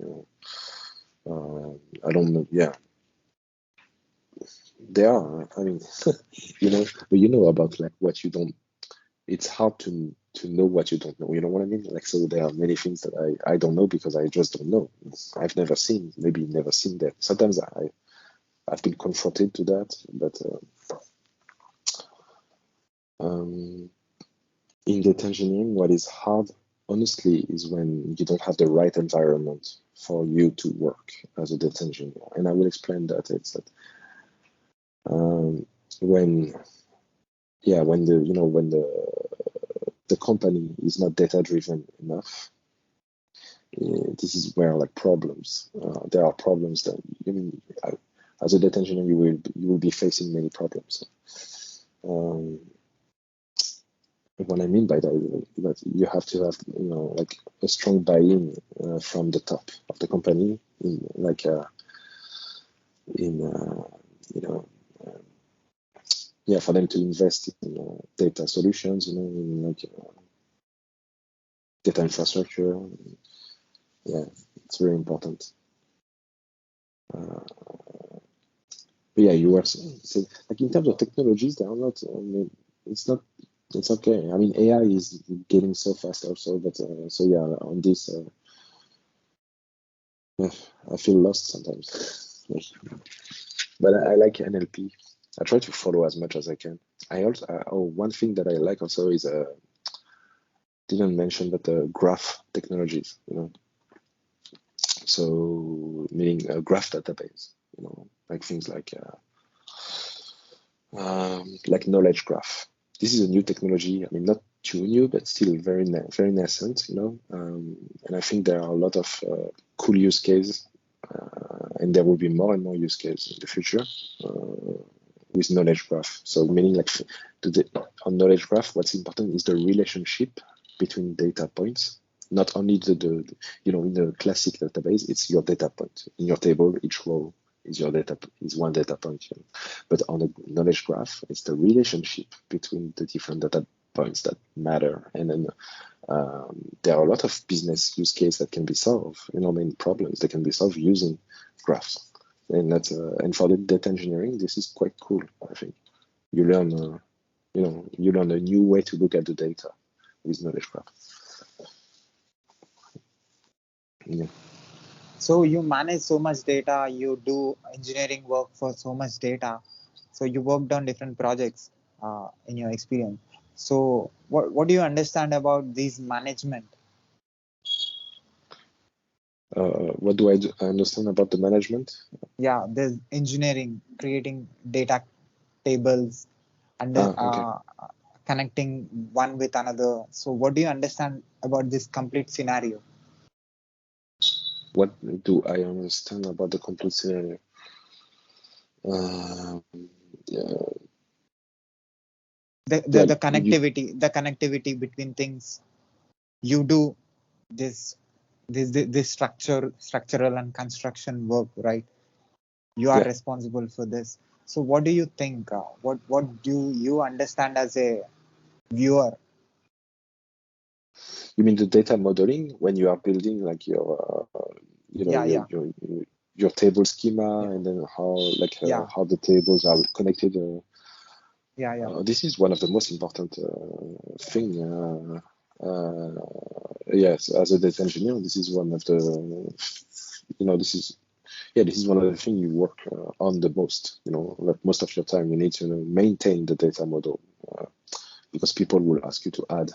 I don't know. Yeah, there are. I mean, but about like what you don't. It's hard to know what you don't know. You know what I mean? Like, so there are many things that I don't know because I just don't know. I've never seen, maybe never seen that. Sometimes I've been confronted to that, but um, in data engineering, what is hard honestly is when you don't have the right environment for you to work as a data engineer. And I will explain that. It's that when the company is not data driven enough, this is where like problems. There are problems that as a data engineer you will be facing many problems. What I mean by that is that you have to have like a strong buy-in from the top of the company in like in for them to invest in data solutions, in like data infrastructure. Yeah, it's very important. Yeah, you were saying, like in terms of technologies, they are not. It's not. It's okay. I mean, AI is getting so fast also, but so yeah, on this, I feel lost sometimes. But I like NLP. I try to follow as much as I can. I also one thing that I like also is didn't mention, but the graph technologies. So meaning a graph database. Like things like knowledge graph. This is a new technology. I mean, not too new, but still very very nascent. And I think there are a lot of cool use cases, and there will be more and more use cases in the future with knowledge graph. So meaning like on knowledge graph, what's important is the relationship between data points. Not only in the classic database, it's your data point in your table. Each row is one data point. But on the knowledge graph, it's the relationship between the different data points that matter. And then there are a lot of business use cases that can be solved. Main problems that can be solved using graphs. And that's and for the data engineering, this is quite cool. I think you learn a new way to look at the data with knowledge graph. Yeah. So you manage so much data, you do engineering work for so much data. So you worked on different projects in your experience. So what do you understand about these management? What do I understand about the management? Yeah, there's engineering, creating data tables, and Okay. connecting one with another. So what do you understand about this complete scenario? What do I understand about the complete scenario? Yeah. The connectivity between things. You do this structural and construction work, right? You are Yeah. responsible for this. So what do you think? What do you understand as a viewer? You mean the data modeling when you are building like your Yeah. your table schema, Yeah. and then Yeah. how the tables are connected. Yeah. This is one of the most important thing. Yes, as a data engineer, this is one of the this is one of the things you work on the most. Like most of your time, you need to maintain the data model because people will ask you to add.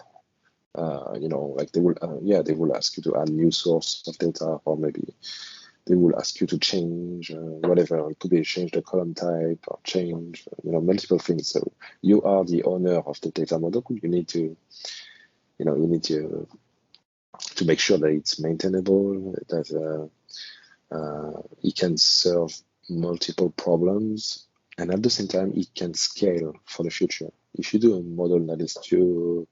Like they will ask you to add new source of data, or maybe they will ask you to change whatever. It could be change the column type or change multiple things. So you are the owner of the data model. You need to make sure that it's maintainable, that it can serve multiple problems, and at the same time it can scale for the future. If you do a model that is too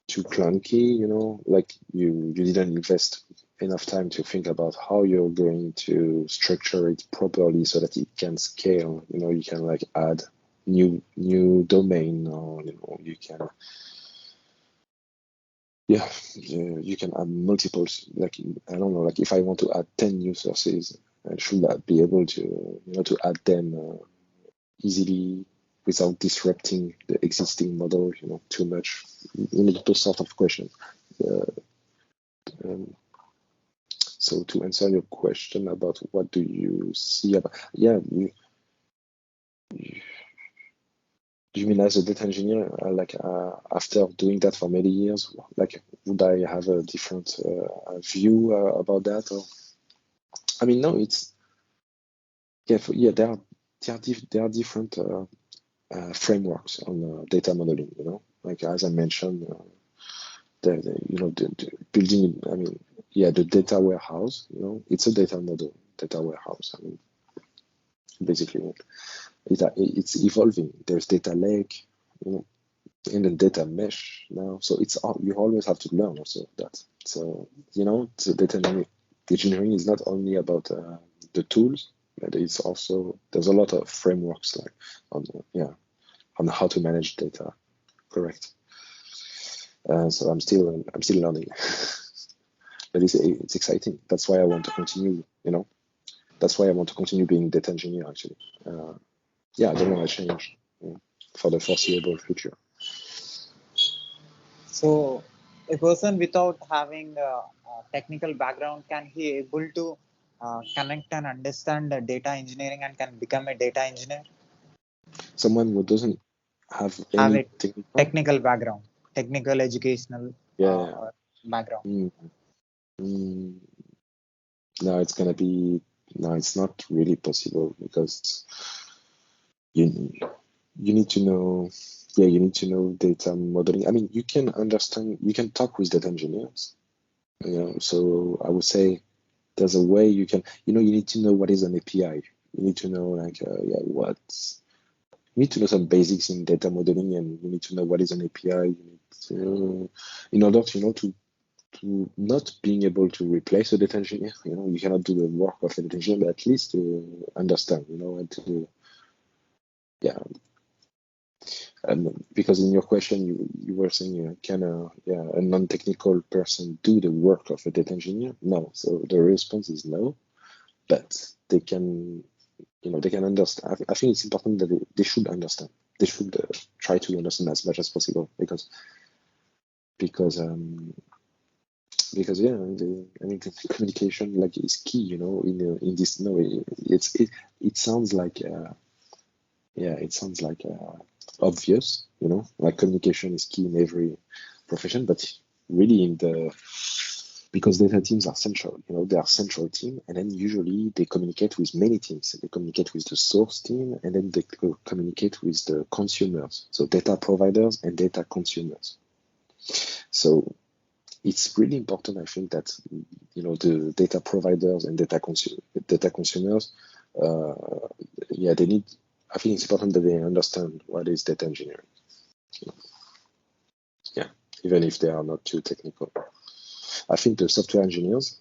clunky, like you didn't invest enough time to think about how you're going to structure it properly so that it can scale. You can like add new domain, or you can you can add multiples. Like I don't know, like if I want to add 10 new sources, I should be able to to add them easily without disrupting the existing model too much. Those sort of questions. Um, so to answer your question about what do you see about, Do you mean as a data engineer, after doing that for many years, like would I have a different view about that? Or I mean, no, it's there are different frameworks on data modeling. Like as I mentioned, the building. I mean, the data warehouse. It's a data model, data warehouse. I mean, basically, it's evolving. There's data lake. In the data mesh now. So you always have to learn also that. So the data engineering is not only about the tools, but there's a lot of frameworks like on how to manage data. Correct. So I'm still learning, but it's exciting. That's why I want to continue. That's why I want to continue being data engineer actually. I don't want to change for the foreseeable future. So a person without having a technical background, can he able to connect and understand the data engineering and can become a data engineer? Someone who doesn't have Have any a technical background, technical educational background. No, it's not really possible because you need to know data modeling. I mean, you can talk with data engineers, so I would say there's a way you can, you need to know what is an API. You need to know you need to know some basics in data modeling, and you need to know what is an API. You need to, in order to not being able to replace a data engineer. You cannot do the work of a data engineer, but at least to understand, and to, because in your question you were saying, can a non-technical person do the work of a data engineer? No. So the response is no, but they can, they can understand. I think it's important that they should understand. They should try to understand as much as possible because communication is key, in this. No, it sounds like obvious, like communication is key in every profession, but really because data teams are central, they are central team, and then usually they communicate with many teams. They communicate with the source team, and then they communicate with the consumers, so data providers and data consumers. So it's really important, I think, that the data providers and data consumers, they need. I think it's important that they understand what is data engineering. Even if they are not too technical. I think the software engineers,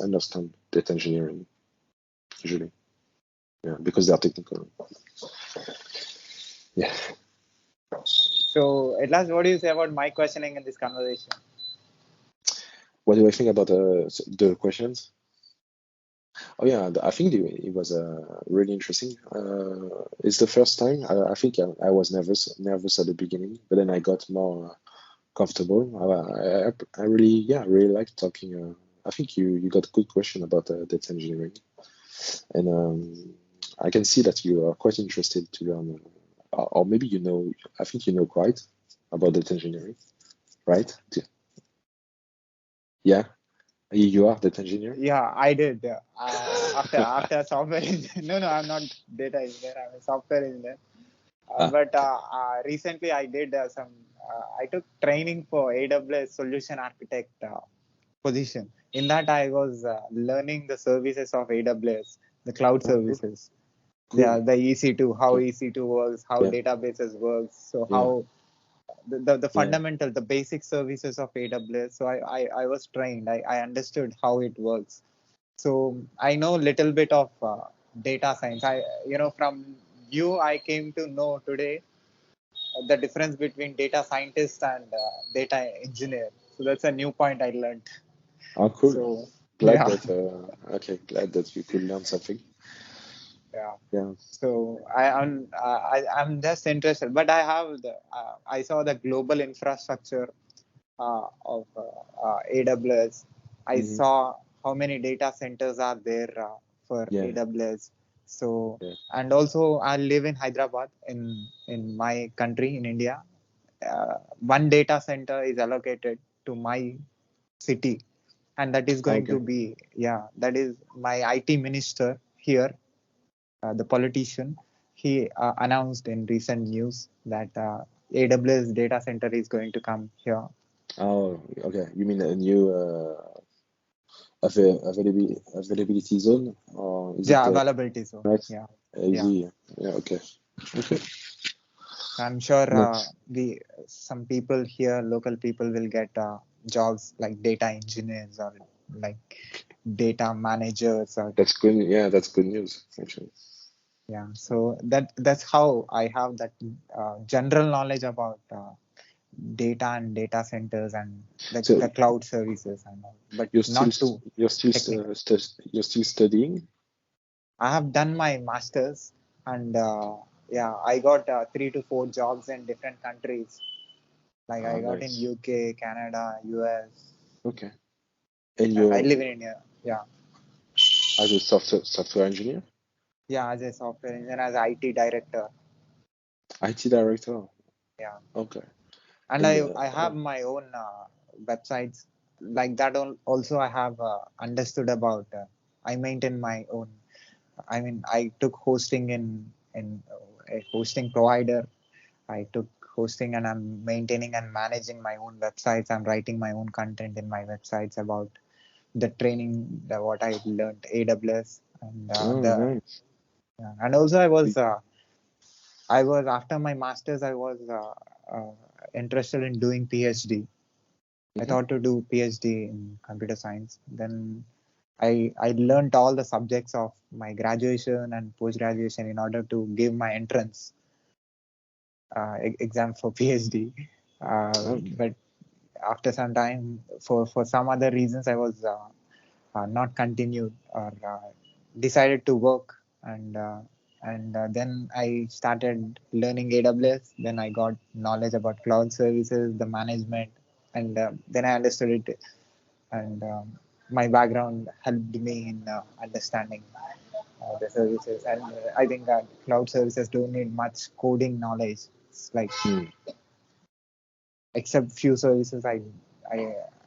understand data engineering usually, because they are technical. Yeah. So at last, what do you say about my questioning in this conversation? What do I think about the questions? Oh yeah, I think it was really interesting. It's the first time. I think I was nervous at the beginning, but then I got more comfortable. I really like talking. I think you got a good question about data engineering, and I can see that you are quite interested to learn, or maybe I think you know quite about data engineering, right? Yeah, you are data engineer. Yeah, I did. After software engineer. No, I'm not data engineer. I'm a software engineer. But recently I did I took training for AWS solution architect position. In that, I was learning the services of AWS, the cloud services. Cool. Yeah, the EC2, how EC2 works, how databases works. So how the fundamental, the basic services of AWS. So I was trained. I understood how it works. So I know little bit of data science. From you, I came to know today the difference between data scientist and data engineer. So that's a new point I learned. Oh, cool. So glad that you could learn something. Yeah. So I'm just interested, but I have I saw the global infrastructure of AWS. I saw how many data centers are there for AWS. So, Yeah. and also I live in Hyderabad in my country in India. One data center is allocated to my city, and that is going to Okay. be, that is my IT minister here, the politician. He announced in recent news that AWS data center is going to come here. Oh, okay. You mean a new availability zone, or is it Yeah, availability zone. right? Yeah, yeah. Easy. Yeah. Okay. Okay. I'm sure Nice. some people here, local people, will get jobs like data engineers or like data managers or That's good. Yeah, that's good news, actually. yeah. So that's how I have that general knowledge about data and data centers and So the cloud services and all, but you're still not too you're still technical. you're still studying? I have done my masters and I got 3 to 4 jobs in different countries. Like Ah, I got in nice. UK, Canada, US. Okay. And And I you're live in India. Yeah. as a software engineer, Yeah, as a software engineer, as IT director. IT director. Yeah. Okay. And And I have my own websites. Like that also I have understood about. I maintain my own. I mean, I took hosting in a hosting provider. I took hosting and I'm maintaining and managing my own websites. I'm writing my own content in my websites about the training, what I learned, AWS, and oh, nice. and also I was after my masters I was interested in doing PhD. I Mm-hmm. thought to do PhD in computer science. Then I learned all the subjects of my graduation and post graduation in order to give my entrance exam for PhD. Okay. But after some time, for some other reasons, I was not continued or decided to work and then I started learning AWS. Then I got knowledge about cloud services, the management, and then I understood it. And my background helped me in understanding the services. And I think that cloud services don't need much coding knowledge. It's like Hmm. except few services, I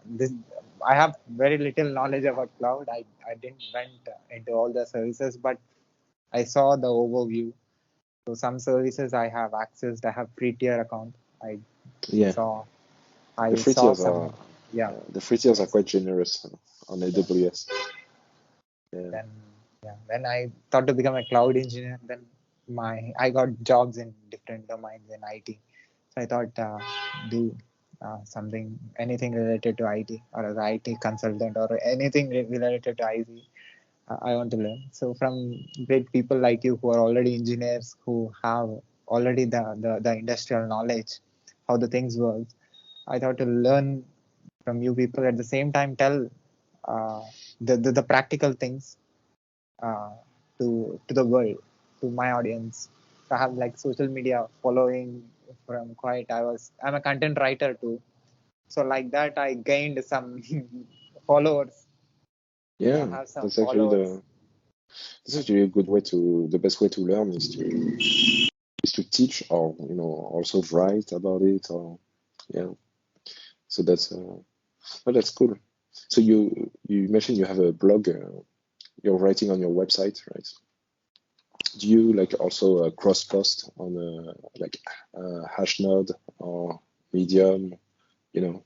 this I have very little knowledge about cloud. I didn't went into all the services, but I saw the overview. So some services I have accessed. I have free tier account. I Yeah. saw The I free saw tiers some are yeah. the free tiers are Yes. quite generous on AWS. Yeah. Then then I thought to become a cloud engineer. Then I got jobs in different domains in IT. So I thought do something anything related to IT or as IT consultant or anything related to IT. I want to learn. So from great people like you who are already engineers who have already the industrial knowledge how the things work. I thought to learn from you people at the same time tell uh, the practical things uh, to the world, to my audience. So I have like social media following from quite. I'm a content writer too. So like that I gained some followers. I Yeah. have some That's actually followers. a good way to the best way to learn is to teach or also write about it or yeah. So that's cool. So you mentioned you have a blog. You're writing on your website, right? Do you like also cross post on like Hashnode or Medium? You know,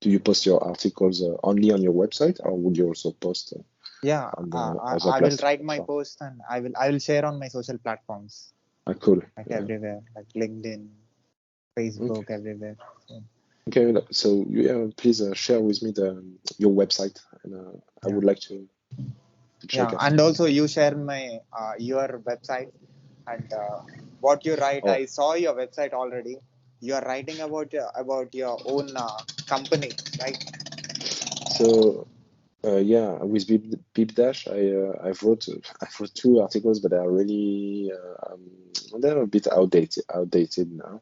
do you post your articles only on your website, or would you also post Yeah, on the other I will write my platform? post and I will share on my social platforms Ah, cool. like Yeah. everywhere, like LinkedIn, Okay. Facebook, everywhere. So, Okay. So yeah, please share with me your website, and I yeah. would like to check Yeah, it. and also you share my your website and what you write. Oh, I saw your website already. You are writing about your own company, right? so yeah, with Bipdash, I've wrote 2 articles, but they're a bit outdated now.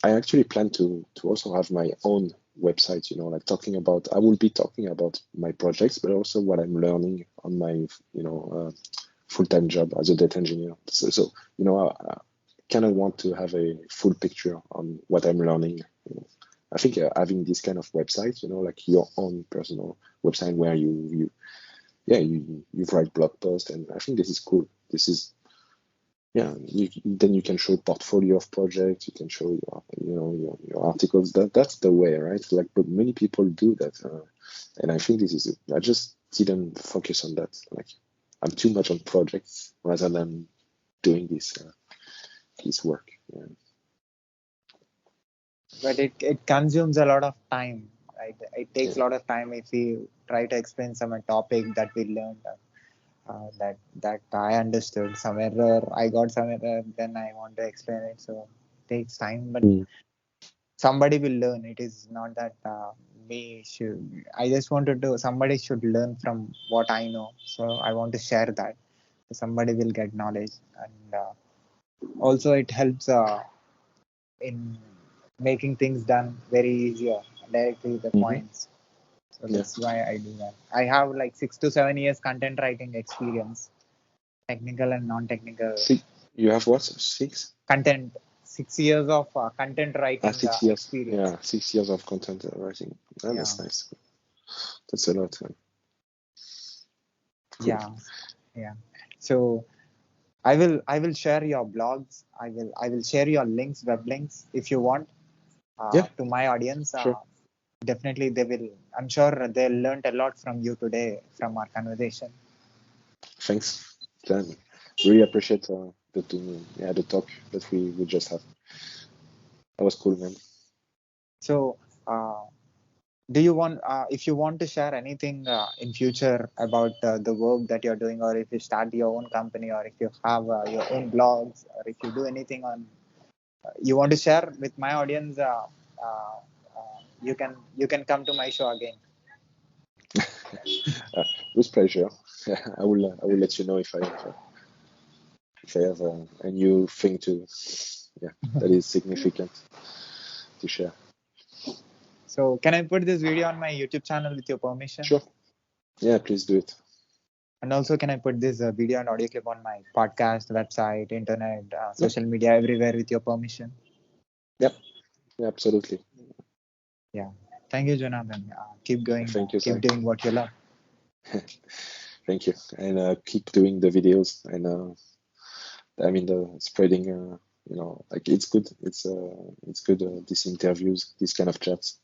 I actually plan to also have my own website, like talking about, I will be talking about my projects, but also what I'm learning on my, full-time job as a data engineer. So I kind of want to have a full picture on what I'm learning. I think having this kind of website, like your own personal website where you write blog posts, and I think this is cool. This is, then you can show portfolio of projects, you can show your articles. That's the way, right? Like, but many people do that, and I think this is it. I just didn't focus on that. Like, I'm too much on projects rather than doing this work. Yeah. But it consumes a lot of time, right? It takes a Yeah. lot of time if we try to explain some topic that we learned, that I understood. Some error, I got some error, then I want to explain it. So it takes time, but Mm. somebody will learn. It is not that we should. I just wanted to. Somebody should learn from what I know. So I want to share that. So somebody will get knowledge, and also it helps in making things done very easier, directly the Mhm. points. So Yeah. that's why I do that. I have like 6 to 7 years content writing experience, technical and non-technical You have what? 6? content. 6 years of content writing 6 years. experience. Yeah, 6 years of content writing. Oh, Yeah, that's nice. That's a lot. Cool. yeah, yeah. So I will share your blogs. I will share your links, web links, if you want, Yeah, to my audience. sure. Definitely they will. I'm sure they learned a lot from you today, from our conversation. Thanks, Dan. Really appreciate the talk that we just had. That was cool, man. So uh, do you want, if you want to share anything in future about the work that you're doing, or if you start your own company, or if you have your own blogs, or if you do anything on, you want to share with my audience, you can come to my show again. With pleasure. I will let you know if I have a new thing that is significant to share. So can I put this video on my YouTube channel with your permission? Sure. Yeah, please do it. And also, can I put this video and audio clip on my podcast, website, internet, Yep. social media, everywhere with your permission? Yep. Yeah, absolutely. Yeah. Thank you, Jonathan. Keep going. Thank you, Keep Sai. doing what you love. Thank you, and keep doing the videos, and the spreading. Like, it's good. It's good. These interviews, these kind of chats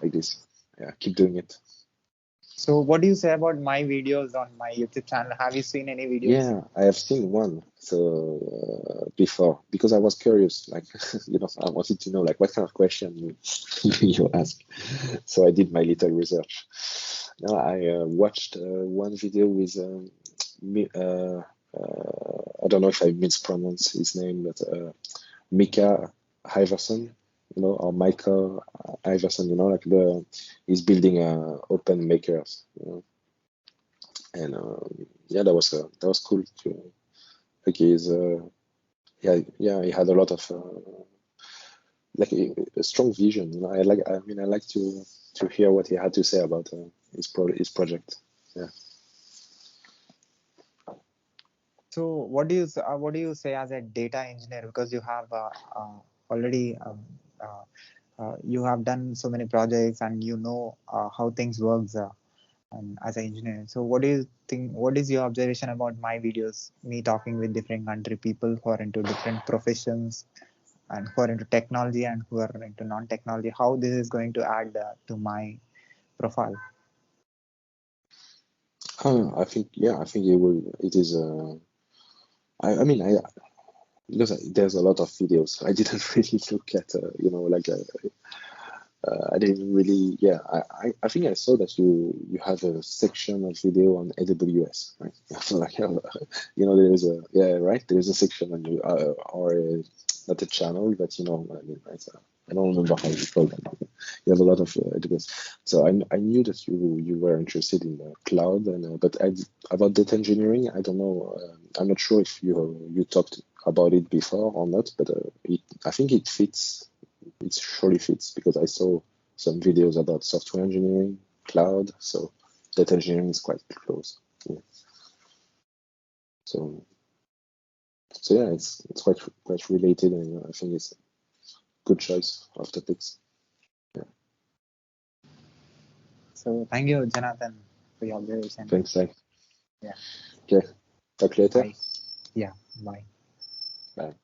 like this. Yeah, keep doing it. So, what do you say about my videos on my YouTube channel? Have you seen any videos? Yeah, I have seen one before, because I was curious. Like, I wanted to know, like, what kind of question you ask. So I did my little research. Now I watched one video with I don't know if I mispronounce his name, but Mika Iverson, or Michael Iverson, like he's building open makers, and that was cool too. Like, he had a lot of like a strong vision. I like to hear what he had to say about his project. Yeah. So, what do you say as a data engineer? Because you have already you have done so many projects, and you know how things works as an engineer. So, what do you think? What is your observation about my videos? Me talking with different country people who are into different professions, and who are into technology, and who are into non-technology. How this is going to add to my profile? I think it will. It is. I mean, because there's a lot of videos. I didn't really look at, like, I didn't really. Yeah, I think I saw that you have a section of video on AWS, right? So, like, there is a, yeah, right. There is a section on you, or not a channel, but right? I don't remember how you call it. You have a lot of AWS. So I knew that you were interested in cloud, but about data engineering, I don't know. I'm not sure if you talked about it before or not, but I think it fits. It surely fits, because I saw some videos about software engineering, cloud. So data engineering is quite close. Yeah. So yeah, it's quite related, and I think it's a good choice of topics. Yeah. So thank you, Jonathan, for your observation. Thanks, Zach. Yeah. Okay. Talk later. Bye. Yeah. Bye. Bye.